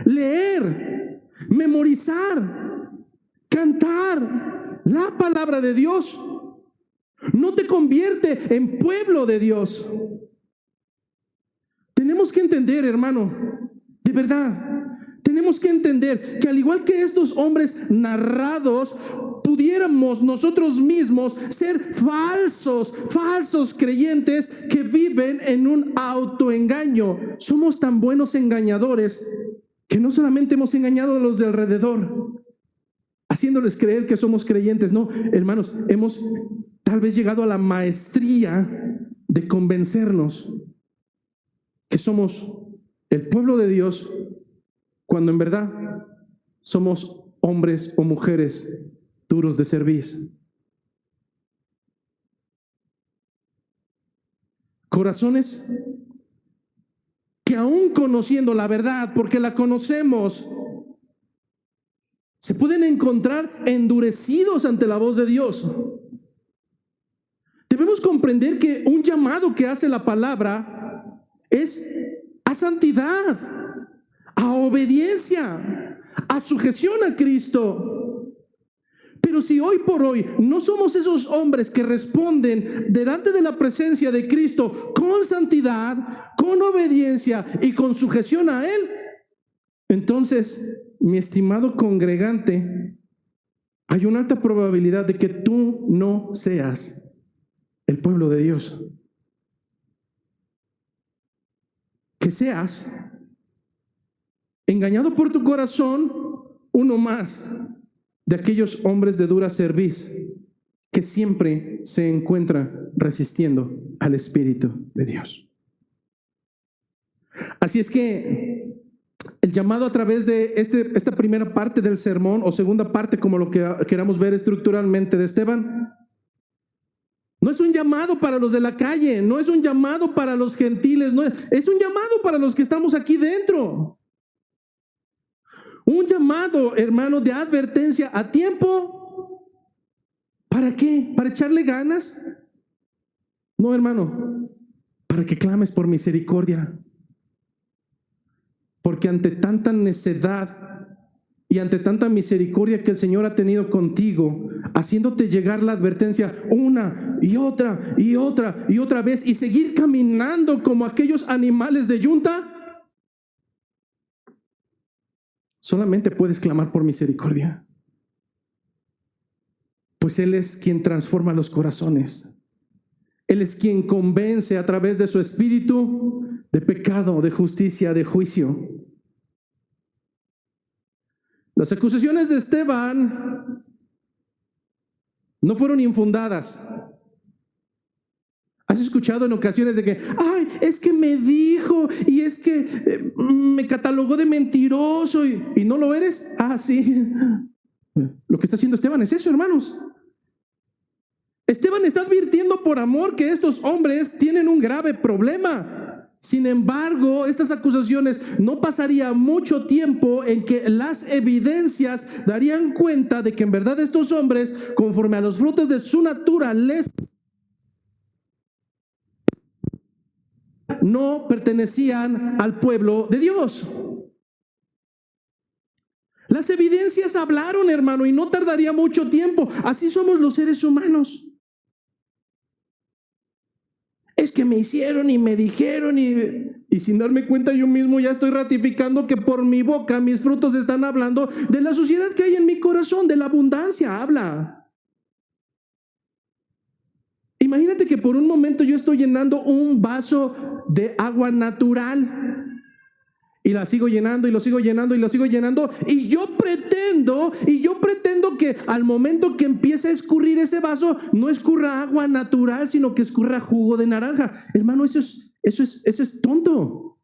Leer, memorizar, cantar la palabra de Dios no te convierte en pueblo de Dios. Tenemos que entender, hermano, de verdad, tenemos que entender que al igual que estos hombres narrados, pudiéramos nosotros mismos ser falsos creyentes que viven en un autoengaño. Somos tan buenos engañadores que no solamente hemos engañado a los de alrededor, haciéndoles creer que somos creyentes. No, hermanos, hemos tal vez llegado a la maestría de convencernos que somos el pueblo de Dios, cuando en verdad somos hombres o mujeres duros de cerviz. Corazones que aún conociendo la verdad, porque la conocemos, se pueden encontrar endurecidos ante la voz de Dios. Debemos comprender que un llamado que hace la palabra es a santidad, a obediencia, a sujeción a Cristo. Pero si hoy por hoy no somos esos hombres que responden delante de la presencia de Cristo con santidad, con obediencia y con sujeción a Él, entonces, mi estimado congregante, hay una alta probabilidad de que tú no seas el pueblo de Dios. Que seas engañado por tu corazón, uno más de aquellos hombres de dura cerviz que siempre se encuentran resistiendo al Espíritu de Dios. Así es que el llamado a través de esta primera parte del sermón, o segunda parte, como lo que queramos ver estructuralmente de Esteban, no es un llamado para los de la calle, no es un llamado para los gentiles, no es un llamado para los que estamos aquí dentro. Un llamado, hermano, de advertencia a tiempo. ¿Para qué? ¿Para echarle ganas? No, hermano, para que clames por misericordia. Porque ante tanta necedad y ante tanta misericordia que el Señor ha tenido contigo, haciéndote llegar la advertencia una y otra y otra y otra vez, y seguir caminando como aquellos animales de yunta, solamente puedes clamar por misericordia. Pues Él es quien transforma los corazones. Él es quien convence a través de su Espíritu de pecado, de justicia, de juicio. Las acusaciones de Esteban no fueron infundadas. ¿Has escuchado en ocasiones de que, ay, es que me dijo y es que me catalogó de mentiroso y no lo eres? Ah, sí. Lo que está haciendo Esteban es eso, hermanos. Esteban está advirtiendo por amor que estos hombres tienen un grave problema. Sin embargo, estas acusaciones no pasaría mucho tiempo en que las evidencias darían cuenta de que en verdad estos hombres, conforme a los frutos de su naturaleza, no pertenecían al pueblo de Dios. Las evidencias hablaron, hermano, y no tardaría mucho tiempo. Así somos los seres humanos. Es que me hicieron y me dijeron y sin darme cuenta yo mismo ya estoy ratificando que por mi boca mis frutos están hablando de la suciedad que hay en mi corazón, de la abundancia habla. Imagínate que por un momento yo estoy llenando un vaso de agua natural y la sigo llenando y lo sigo llenando y lo sigo llenando, y yo pretendo que al momento que empiece a escurrir ese vaso no escurra agua natural, sino que escurra jugo de naranja. Hermano, eso es tonto.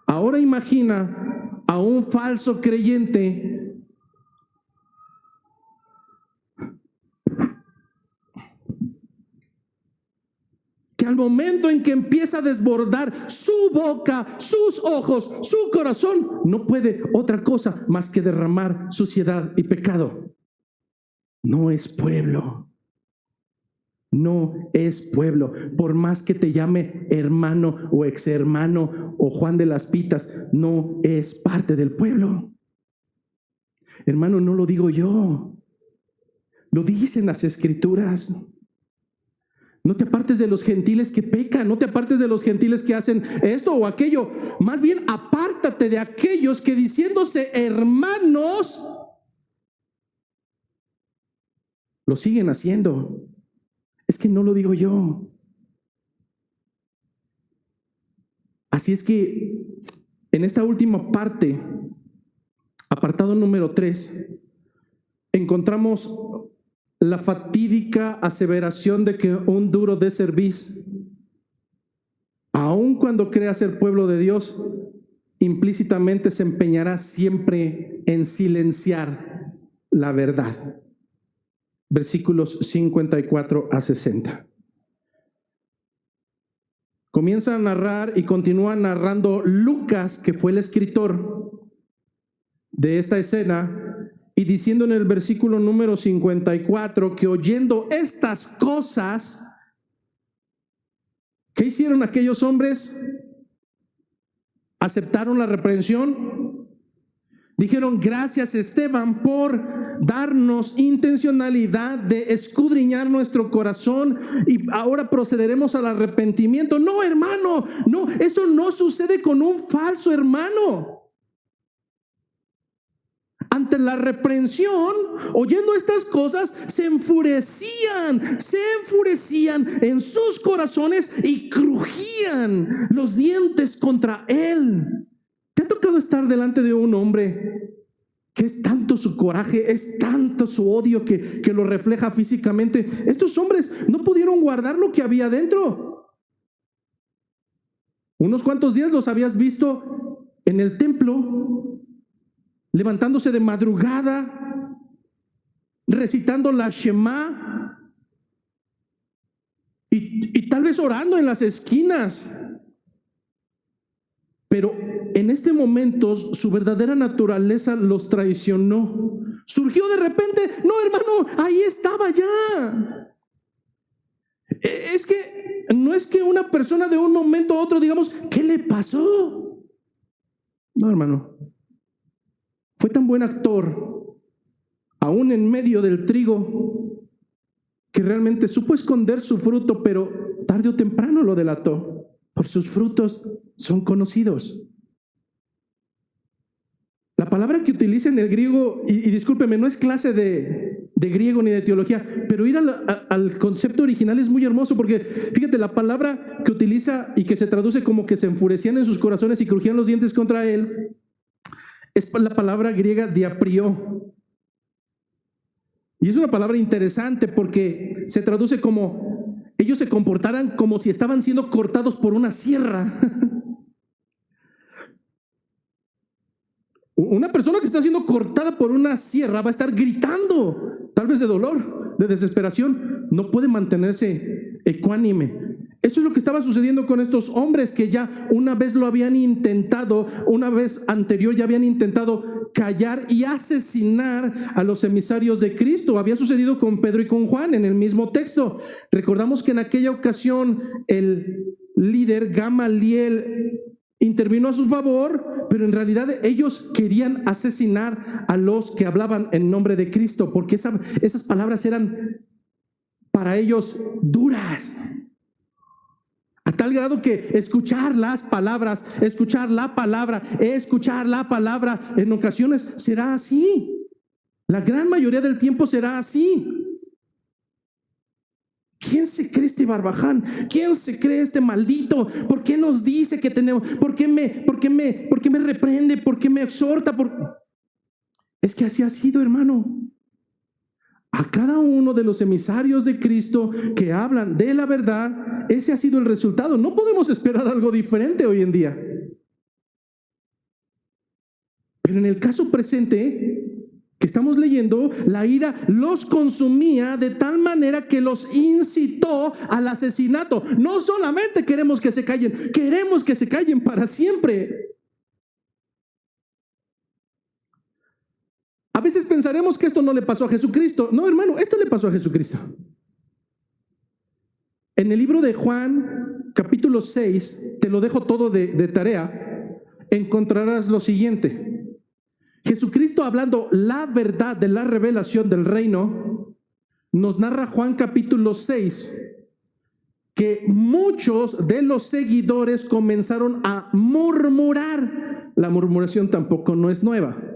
Ahora imagina a un falso creyente que al momento en que empieza a desbordar su boca, sus ojos, su corazón, no puede otra cosa más que derramar suciedad y pecado. No es pueblo. No es pueblo. Por más que te llame hermano o ex hermano o Juan de las Pitas, no es parte del pueblo. Hermano, no lo digo yo. Lo dicen las Escrituras. No te apartes de los gentiles que pecan, no te apartes de los gentiles que hacen esto o aquello. Más bien, apártate de aquellos que, diciéndose hermanos, lo siguen haciendo. Es que no lo digo yo. Así es que en esta última parte, apartado número 3, encontramos la fatídica aseveración de que un duro de cerviz, aun cuando crea ser pueblo de Dios, implícitamente se empeñará siempre en silenciar la verdad. Versículos 54 a 60. comienza a narrar y continúa narrando Lucas, que fue el escritor de esta escena, y diciendo en el versículo número 54 que oyendo estas cosas, ¿qué hicieron aquellos hombres? ¿Aceptaron la reprensión? Dijeron: gracias, Esteban, por darnos intencionalidad de escudriñar nuestro corazón y ahora procederemos al arrepentimiento. No, hermano, no, eso no sucede con un falso hermano. Ante la reprensión, oyendo estas cosas, se enfurecían en sus corazones y crujían los dientes contra él. ¿Te ha tocado estar delante de un hombre que es tanto su coraje, es tanto su odio que lo refleja físicamente? Estos hombres no pudieron guardar lo que había dentro. Unos cuantos días los habías visto en el templo, levantándose de madrugada, recitando la Shema y tal vez orando en las esquinas. Pero en este momento su verdadera naturaleza los traicionó. Surgió de repente: no, hermano, ahí estaba ya. Es que no es que una persona de un momento a otro digamos: ¿qué le pasó? No, hermano. Fue tan buen actor, aún en medio del trigo, que realmente supo esconder su fruto, pero tarde o temprano lo delató. Por sus frutos son conocidos. La palabra que utiliza en el griego, y discúlpeme, no es clase de griego ni de teología, pero ir al concepto original es muy hermoso, porque fíjate, la palabra que utiliza y que se traduce como que se enfurecían en sus corazones y crujían los dientes contra él, es la palabra griega diaprió. Y es una palabra interesante porque se traduce como ellos se comportaran como si estaban siendo cortados por una sierra. Una persona que está siendo cortada por una sierra va a estar gritando, tal vez de dolor, de desesperación. No puede mantenerse ecuánime. Eso es lo que estaba sucediendo con estos hombres que ya una vez lo habían intentado, una vez anterior ya habían intentado callar y asesinar a los emisarios de Cristo. Había sucedido con Pedro y con Juan en el mismo texto. Recordamos que en aquella ocasión el líder Gamaliel intervino a su favor, pero en realidad ellos querían asesinar a los que hablaban en nombre de Cristo, porque esas palabras eran para ellos duras. A tal grado que escuchar la palabra en ocasiones será así. La gran mayoría del tiempo será así. ¿Quién se cree este barbaján? ¿Quién se cree este maldito? ¿Por qué nos dice que tenemos? ¿Por qué me reprende? ¿Por qué me exhorta? Es que así ha sido, hermano. A cada uno de los emisarios de Cristo que hablan de la verdad, ese ha sido el resultado. No podemos esperar algo diferente hoy en día. Pero en el caso presente que estamos leyendo, la ira los consumía de tal manera que los incitó al asesinato. No solamente queremos que se callen, queremos que se callen para siempre. A veces pensaremos que esto no le pasó a Jesucristo. No, hermano, esto le pasó a Jesucristo. En el libro de Juan, capítulo 6, te lo dejo todo de tarea, encontrarás lo siguiente. Jesucristo, hablando la verdad de la revelación del reino, nos narra Juan capítulo 6, que muchos de los seguidores comenzaron a murmurar. La murmuración tampoco no es nueva.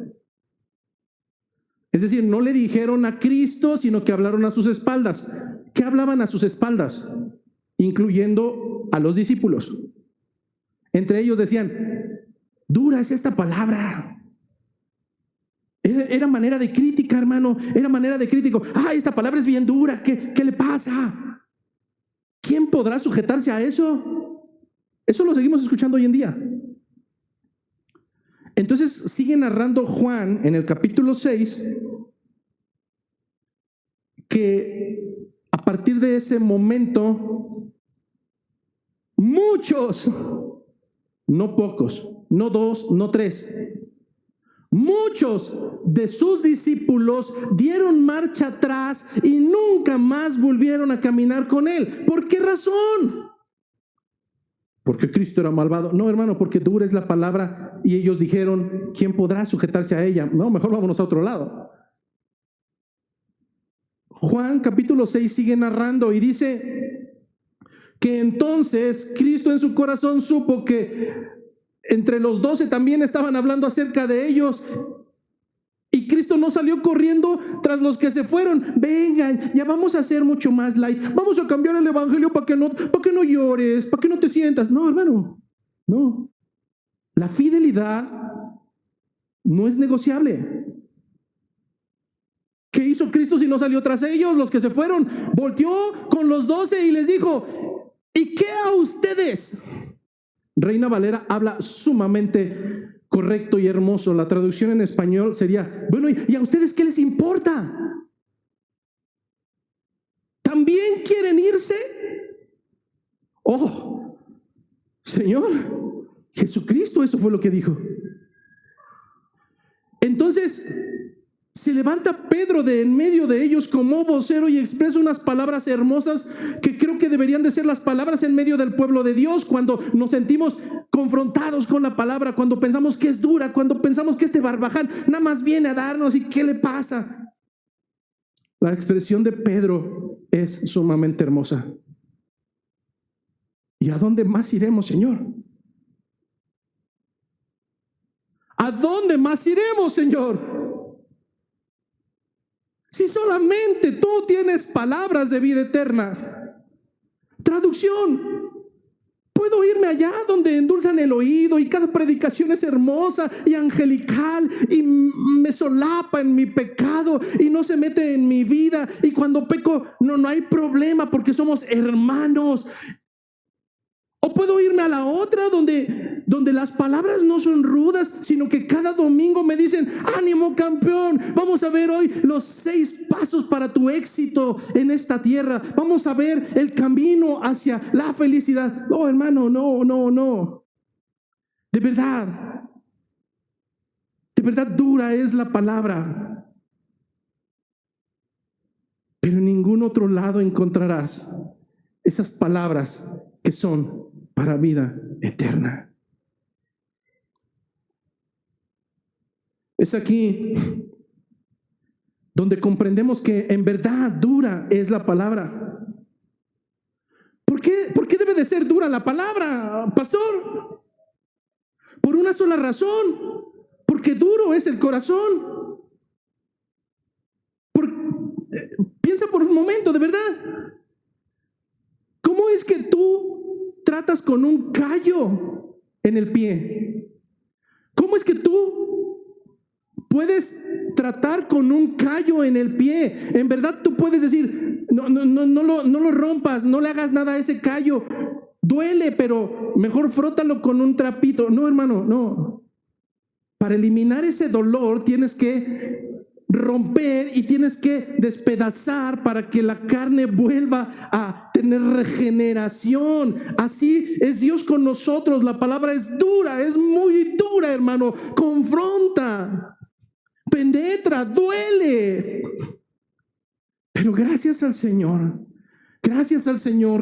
Es decir, no le dijeron a Cristo, sino que hablaron a sus espaldas. ¿Qué hablaban a sus espaldas? Incluyendo a los discípulos. Entre ellos decían: dura es esta palabra. Era manera de crítica, hermano. Era manera de crítico. Esta palabra es bien dura. ¿Qué le pasa? ¿Quién podrá sujetarse a eso? Eso lo seguimos escuchando hoy en día. Entonces sigue narrando Juan en el capítulo 6 que a partir de ese momento muchos, no pocos, no dos, no tres, muchos de sus discípulos dieron marcha atrás y nunca más volvieron a caminar con él. ¿Por qué razón? Porque Cristo era malvado. No, hermano, porque dura es la palabra y ellos dijeron, ¿quién podrá sujetarse a ella? No, mejor vámonos a otro lado. Juan capítulo 6 sigue narrando y dice que entonces Cristo en su corazón supo que entre los 12 también estaban hablando acerca de ellos. Y Cristo no salió corriendo tras los que se fueron. Vengan, ya vamos a hacer mucho más light. Vamos a cambiar el evangelio para que no llores, para que no te sientas. No, hermano, no. La fidelidad no es negociable. ¿Qué hizo Cristo si no salió tras ellos? Los que se fueron, volteó con los 12 y les dijo, ¿y qué a ustedes? Reina Valera habla sumamente correcto y hermoso. La traducción en español sería, bueno, ¿y a ustedes qué les importa? ¿También quieren irse? Oh, Señor, Jesucristo, eso fue lo que dijo. Entonces se levanta Pedro de en medio de ellos como vocero y expresa unas palabras hermosas que creo que deberían de ser las palabras en medio del pueblo de Dios cuando nos sentimos confrontados con la palabra, cuando pensamos que es dura, cuando pensamos que este barbaján nada más viene a darnos y ¿qué le pasa? La expresión de Pedro es sumamente hermosa. ¿Y a dónde más iremos, Señor? ¿A dónde más iremos, Señor? Si solamente tú tienes palabras de vida eterna. Traducción. Puedo irme allá donde endulzan el oído y cada predicación es hermosa y angelical y me solapa en mi pecado y no se mete en mi vida y cuando peco no hay problema porque somos hermanos. O puedo irme a la otra donde las palabras no son rudas, sino que cada domingo me dicen, ánimo campeón, vamos a ver hoy los 6 pasos para tu éxito en esta tierra. Vamos a ver el camino hacia la felicidad. No, hermano, no. De verdad dura es la palabra. Pero en ningún otro lado encontrarás esas palabras que son para vida eterna. Es aquí donde comprendemos que en verdad dura es la palabra. ¿Por qué debe de ser dura la palabra, pastor? Por una sola razón, porque duro es el corazón. Piensa por un momento, de verdad. ¿Cómo es que tú tratas con un callo en el pie? ¿Cómo es que tú puedes tratar con un callo en el pie? En verdad tú puedes decir, no lo rompas, no le hagas nada a ese callo. Duele, pero mejor frótalo con un trapito. No, hermano, no. Para eliminar ese dolor tienes que romper y tienes que despedazar para que la carne vuelva a tener regeneración. Así es Dios con nosotros. La palabra es dura, es muy dura, hermano. Confronta, penetra, duele. Pero gracias al Señor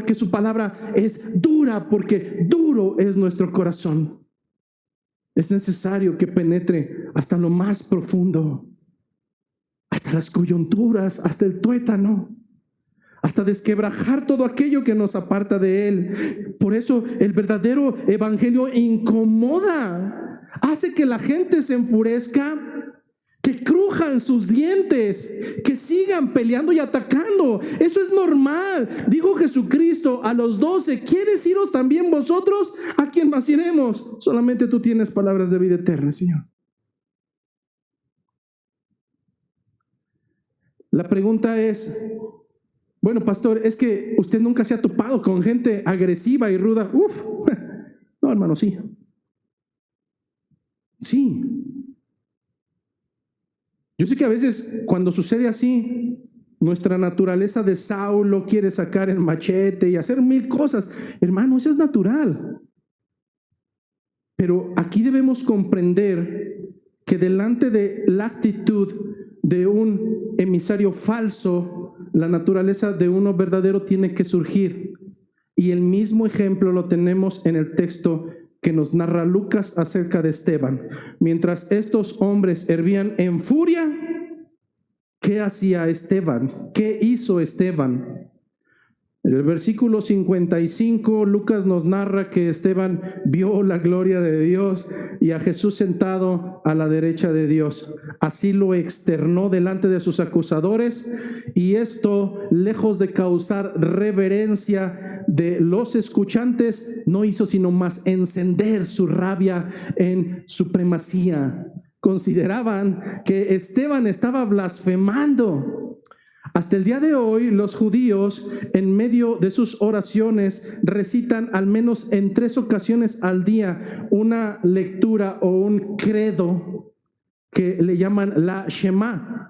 que su palabra es dura, porque duro es nuestro corazón. Es necesario que penetre hasta lo más profundo, hasta las coyunturas, hasta el tuétano, hasta desquebrajar todo aquello que nos aparta de Él. Por eso el verdadero evangelio incomoda, hace que la gente se enfurezca, que crujan sus dientes, que sigan peleando y atacando. Eso es normal. Dijo Jesucristo a los 12, ¿quieres iros también vosotros? ¿A quién más iremos? Solamente tú tienes palabras de vida eterna, Señor. La pregunta es, bueno, pastor, es que usted nunca se ha topado con gente agresiva y ruda. No, hermano, sí. Sí. Yo sé que a veces cuando sucede así, Nuestra naturaleza de Saulo quiere sacar el machete y hacer mil cosas. Hermano, eso es natural. Pero aquí debemos comprender que delante de la actitud de un emisario falso, la naturaleza de uno verdadero tiene que surgir. Y el mismo ejemplo lo tenemos en el texto que nos narra Lucas acerca de Esteban. Mientras estos hombres hervían en furia, ¿qué hacía Esteban? ¿Qué hizo Esteban? En el versículo 55, Lucas nos narra que Esteban vio la gloria de Dios y a Jesús sentado a la derecha de Dios. Así lo externó delante de sus acusadores, y esto, lejos de causar reverencia de los escuchantes, no hizo sino más encender su rabia en supremacía. Consideraban que Esteban estaba blasfemando. Hasta el día de hoy, los judíos, en medio de sus oraciones, recitan al menos en 3 ocasiones al día una lectura o un credo que le llaman la Shema.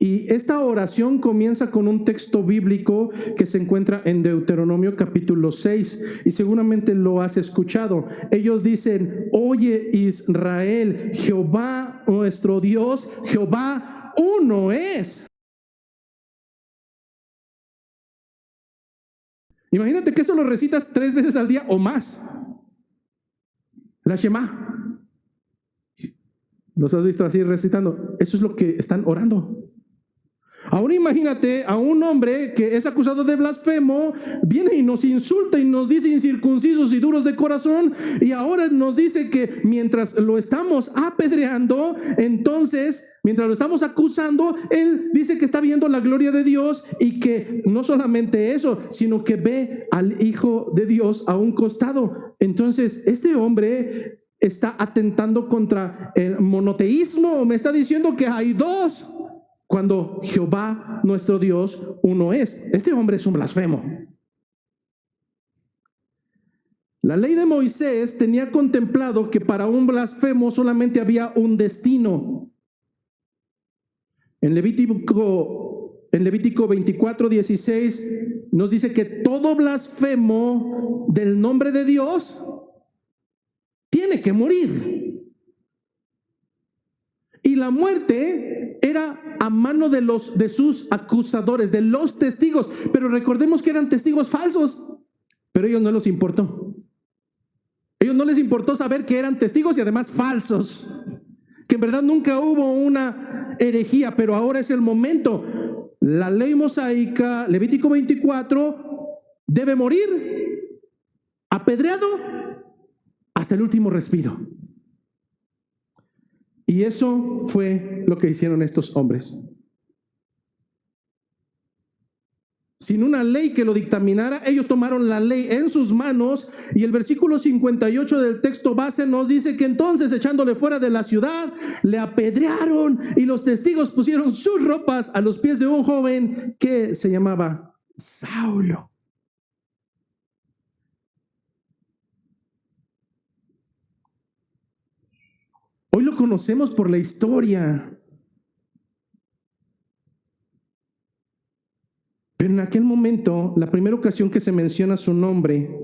Y esta oración comienza con un texto bíblico que se encuentra en Deuteronomio capítulo 6, y seguramente lo has escuchado. Ellos dicen: oye Israel, Jehová nuestro Dios, Jehová uno es. Imagínate que eso lo recitas 3 veces al día o más. La Shema. ¿Los has visto así recitando? Eso es lo que están orando. Ahora imagínate a un hombre que es acusado de blasfemo, viene y nos insulta y nos dice incircuncisos y duros de corazón, y ahora nos dice que mientras lo estamos apedreando, entonces, mientras lo estamos acusando, él dice que está viendo la gloria de Dios, y que no solamente eso, sino que ve al Hijo de Dios a un costado. Entonces, este hombre está atentando contra el monoteísmo, me está diciendo que hay dos, cuando Jehová nuestro Dios uno es. Este hombre es un blasfemo. La ley de Moisés tenía contemplado que para un blasfemo solamente había un destino. En Levítico 24:16 nos dice que todo blasfemo del nombre de Dios tiene que morir. Y la muerte era a mano de sus acusadores, de los testigos. Pero recordemos que eran testigos falsos. Pero a ellos no les importó. A ellos no les importó saber que eran testigos y además falsos. Que en verdad nunca hubo una herejía, pero ahora es el momento. La ley mosaica, Levítico 24, debe morir apedreado hasta el último respiro. Y eso fue lo que hicieron estos hombres. Sin una ley que lo dictaminara, ellos tomaron la ley en sus manos, y el versículo 58 del texto base nos dice que entonces, echándole fuera de la ciudad, le apedrearon, y los testigos pusieron sus ropas a los pies de un joven que se llamaba Saulo. Hoy lo conocemos por la historia. Pero en aquel momento, la primera ocasión que se menciona su nombre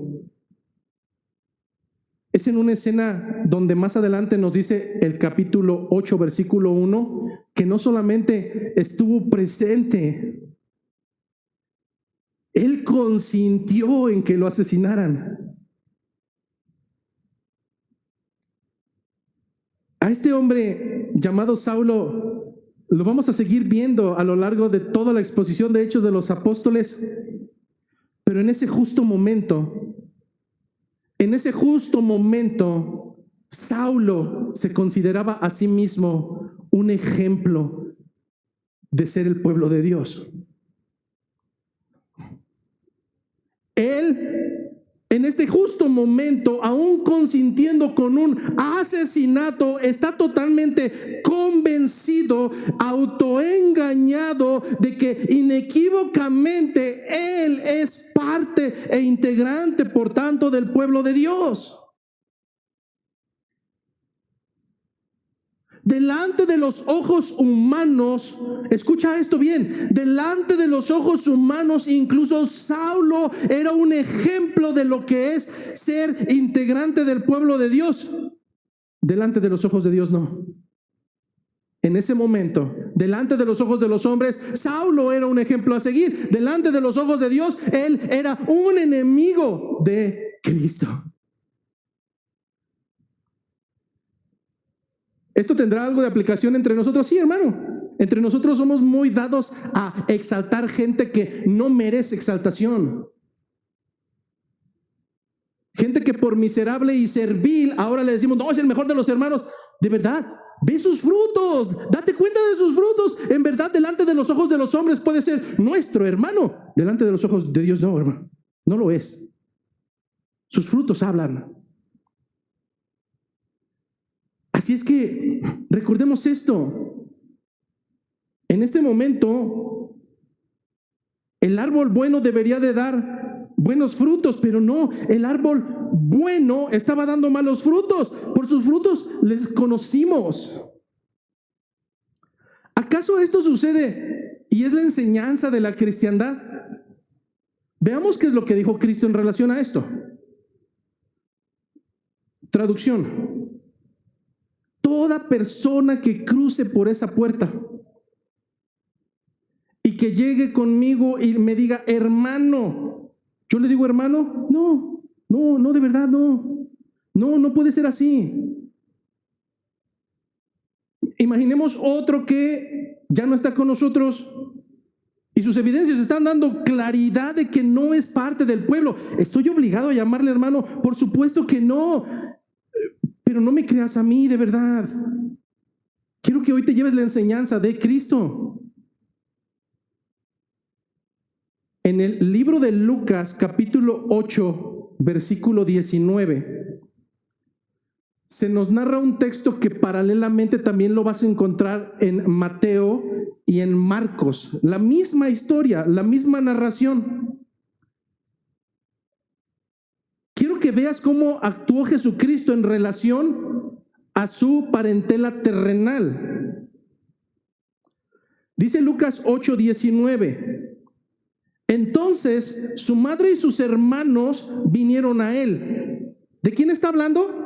es en una escena donde más adelante nos dice el capítulo 8, versículo 1, que no solamente estuvo presente, él consintió en que lo asesinaran. A este hombre llamado Saulo lo vamos a seguir viendo a lo largo de toda la exposición de Hechos de los Apóstoles, pero en ese justo momento, Saulo se consideraba a sí mismo un ejemplo de ser el pueblo de Dios. Él, en este justo momento, aún consintiendo con un asesinato, está totalmente convencido, autoengañado de que inequívocamente él es parte e integrante, por tanto, del pueblo de Dios. delante de los ojos humanos, escucha esto bien, delante de los ojos humanos, incluso Saulo era un ejemplo de lo que es ser integrante del pueblo de Dios. Delante de los ojos de Dios no. En ese momento, delante de los ojos de los hombres, Saulo era un ejemplo a seguir. Delante de los ojos de Dios, él era un enemigo de Cristo. ¿Esto tendrá algo de aplicación entre nosotros? Sí, hermano. Entre nosotros somos muy dados a exaltar gente que no merece exaltación. Gente que por miserable y servil, ahora le decimos, no, es el mejor de los hermanos. De verdad, ve sus frutos, date cuenta de sus frutos. En verdad, delante de los ojos de los hombres puede ser nuestro hermano. Delante de los ojos de Dios no, hermano. No lo es. Sus frutos hablan. Así es que recordemos esto. En este momento, el árbol bueno debería de dar buenos frutos, pero no, el árbol bueno estaba dando malos frutos. Por sus frutos les conocimos. ¿Acaso esto sucede y es la enseñanza de la cristiandad? Veamos qué es lo que dijo Cristo en relación a esto. Traducción. Toda persona que cruce por esa puerta y que llegue conmigo y me diga, hermano, yo le digo, hermano, no, de verdad, no puede ser así. Imaginemos otro que ya no está con nosotros y sus evidencias están dando claridad de que no es parte del pueblo. ¿Estoy obligado a llamarle hermano? Por supuesto que no. Pero no me creas a mí, de verdad. Quiero que hoy te lleves la enseñanza de Cristo. En el libro de Lucas, capítulo 8, versículo 19, se nos narra un texto que paralelamente también lo vas a encontrar en Mateo y en Marcos. La misma historia, la misma narración. Quiero que veas cómo actuó Jesucristo en relación a su parentela terrenal. Dice Lucas 8:19. Entonces su madre y sus hermanos vinieron a él. ¿De quién está hablando?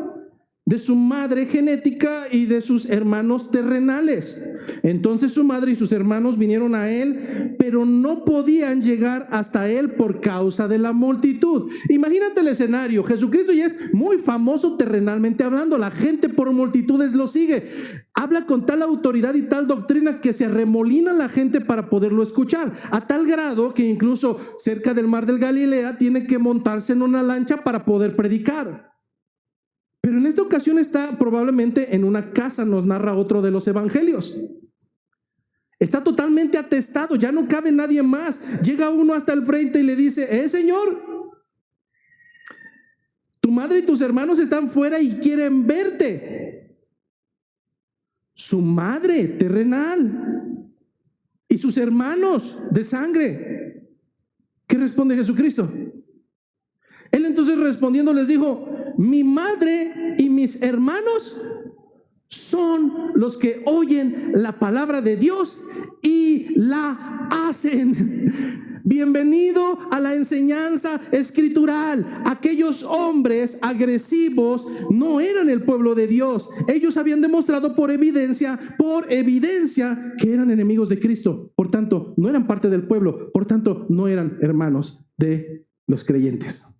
De su madre genética y de sus hermanos terrenales. Entonces su madre y sus hermanos vinieron a él, pero no podían llegar hasta él por causa de la multitud. Imagínate el escenario. Jesucristo ya es muy famoso terrenalmente hablando. La gente por multitudes lo sigue. Habla con tal autoridad y tal doctrina que se arremolina la gente para poderlo escuchar. A tal grado que incluso cerca del mar del Galilea tiene que montarse en una lancha para poder predicar. Pero en esta ocasión está probablemente en una casa, nos narra otro de los evangelios. Está totalmente atestado, ya no cabe nadie más. Llega uno hasta el frente y le dice, Señor, tu madre y tus hermanos están fuera y quieren verte. Su madre terrenal y sus hermanos de sangre. ¿Qué responde Jesucristo? Él entonces respondiendo les dijo, mi madre y mis hermanos son los que oyen la palabra de Dios y la hacen. Bienvenido a la enseñanza escritural. Aquellos hombres agresivos no eran el pueblo de Dios. Ellos habían demostrado por evidencia que eran enemigos de Cristo. Por tanto, no eran parte del pueblo. Por tanto, no eran hermanos de los creyentes.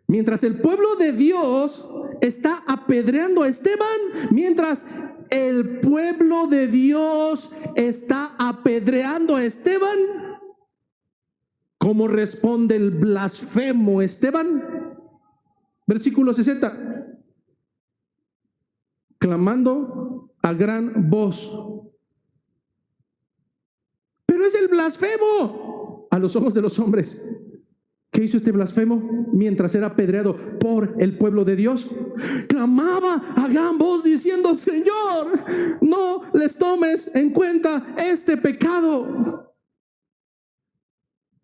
Mientras el pueblo de Dios está apedreando a Esteban, mientras el pueblo de Dios está apedreando a Esteban, ¿cómo responde el blasfemo Esteban? Versículo 60. Clamando a gran voz. Pero es el blasfemo a los ojos de los hombres. ¿Qué hizo este blasfemo mientras era apedreado por el pueblo de Dios? Clamaba a gran voz diciendo, Señor, no les tomes en cuenta este pecado.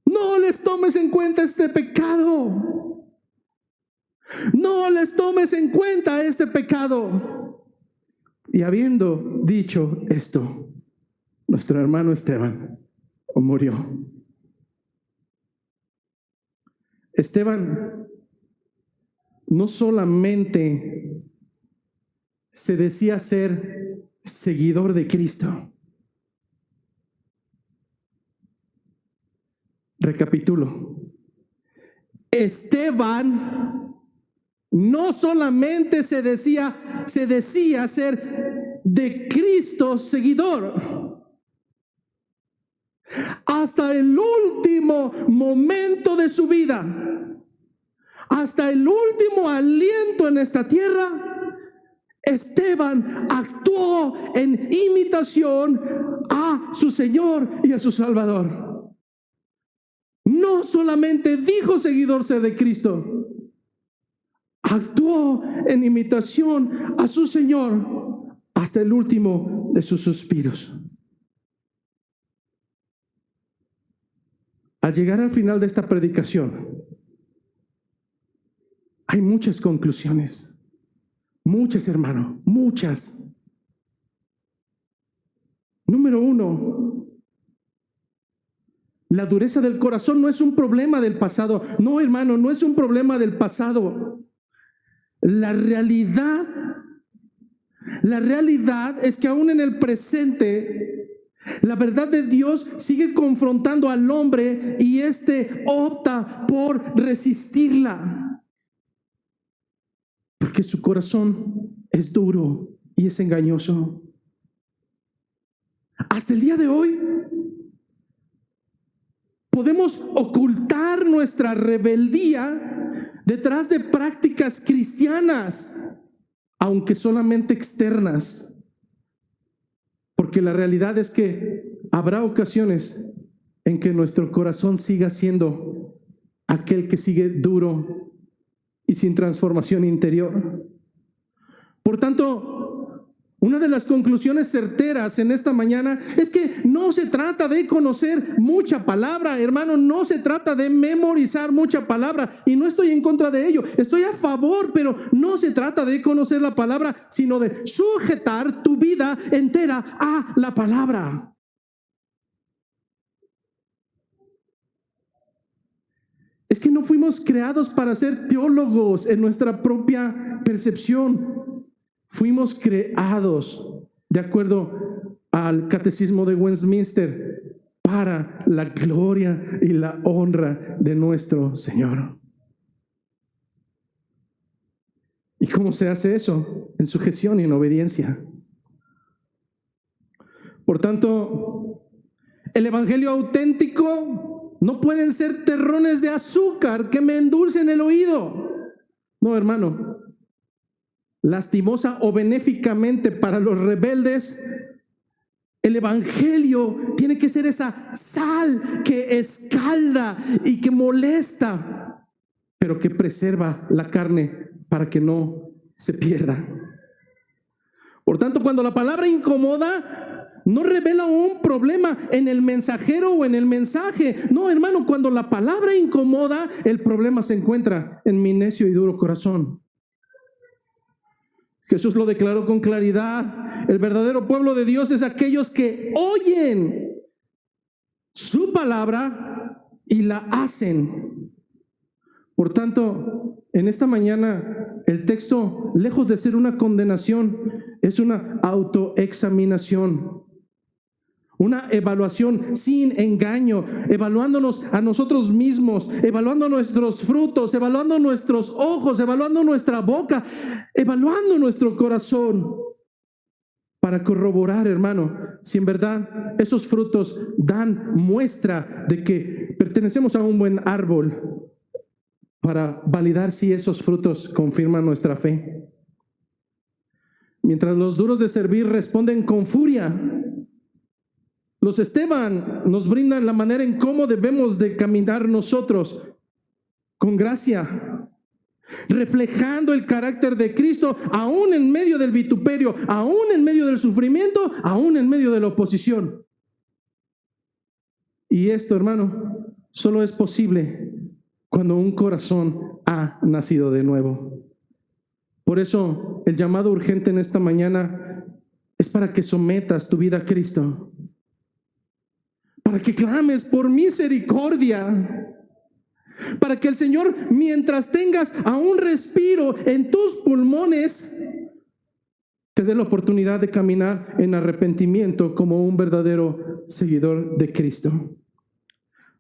No les tomes en cuenta este pecado. No les tomes en cuenta este pecado. Y habiendo dicho esto, nuestro hermano Esteban murió. Esteban no solamente se decía ser seguidor de Cristo. Recapitulo. Esteban no solamente se decía ser de Cristo seguidor. Hasta el último momento de su vida, hasta el último aliento en esta tierra, Esteban actuó en imitación a su Señor y a su Salvador. No solamente dijo seguidorse de Cristo, actuó en imitación a su Señor hasta el último de sus suspiros. Al llegar al final de esta predicación, hay muchas conclusiones. Muchas, hermano, muchas. Número 1, la dureza del corazón no es un problema del pasado. No, hermano, no es un problema del pasado. La realidad es que aún en el presente, la verdad de Dios sigue confrontando al hombre y éste opta por resistirla. Porque su corazón es duro y es engañoso. Hasta el día de hoy, podemos ocultar nuestra rebeldía detrás de prácticas cristianas, aunque solamente externas. Porque la realidad es que habrá ocasiones en que nuestro corazón siga siendo aquel que sigue duro y sin transformación interior. Por tanto, una de las conclusiones certeras en esta mañana es que no se trata de conocer mucha palabra, hermano, no se trata de memorizar mucha palabra, y no estoy en contra de ello, estoy a favor, pero no se trata de conocer la palabra, sino de sujetar tu vida entera a la palabra. Es que no fuimos creados para ser teólogos en nuestra propia percepción. Fuimos creados, de acuerdo al Catecismo de Westminster, para la gloria y la honra de nuestro Señor. ¿Y cómo se hace eso? En sujeción y en obediencia. Por tanto, el evangelio auténtico no pueden ser terrones de azúcar que me endulcen el oído. No, hermano. Lastimosa o benéficamente para los rebeldes, el evangelio tiene que ser esa sal que escalda y que molesta, pero que preserva la carne para que no se pierda. Por tanto, cuando la palabra incomoda, no revela un problema en el mensajero o en el mensaje. No, hermano, cuando la palabra incomoda, el problema se encuentra en mi necio y duro corazón. Jesús lo declaró con claridad. El verdadero pueblo de Dios es aquellos que oyen su palabra y la hacen. Por tanto, en esta mañana, el texto, lejos de ser una condenación, es una autoexaminación. Una evaluación sin engaño, evaluándonos a nosotros mismos, evaluando nuestros frutos, evaluando nuestros ojos, evaluando nuestra boca, evaluando nuestro corazón, para corroborar, hermano, si en verdad esos frutos dan muestra de que pertenecemos a un buen árbol, para validar si esos frutos confirman nuestra fe. Mientras los duros de servir responden con furia, los Esteban nos brindan la manera en cómo debemos de caminar nosotros, con gracia, reflejando el carácter de Cristo, aún en medio del vituperio, aún en medio del sufrimiento, aún en medio de la oposición. Y esto, hermano, solo es posible cuando un corazón ha nacido de nuevo. Por eso el llamado urgente en esta mañana es para que sometas tu vida a Cristo, para que clames por misericordia, para que el Señor, mientras tengas aún respiro en tus pulmones, te dé la oportunidad de caminar en arrepentimiento como un verdadero seguidor de Cristo.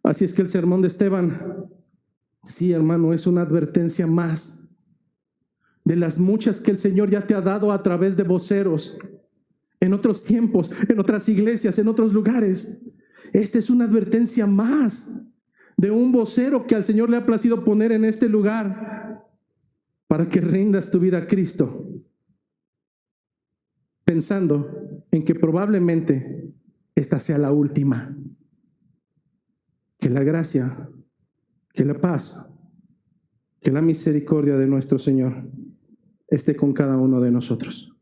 Así es que el sermón de Esteban, sí, hermano, es una advertencia más de las muchas que el Señor ya te ha dado a través de voceros, en otros tiempos, en otras iglesias, en otros lugares. Esta es una advertencia más de un vocero que al Señor le ha placido poner en este lugar para que rindas tu vida a Cristo, pensando en que probablemente esta sea la última. Que la gracia, que la paz, que la misericordia de nuestro Señor esté con cada uno de nosotros.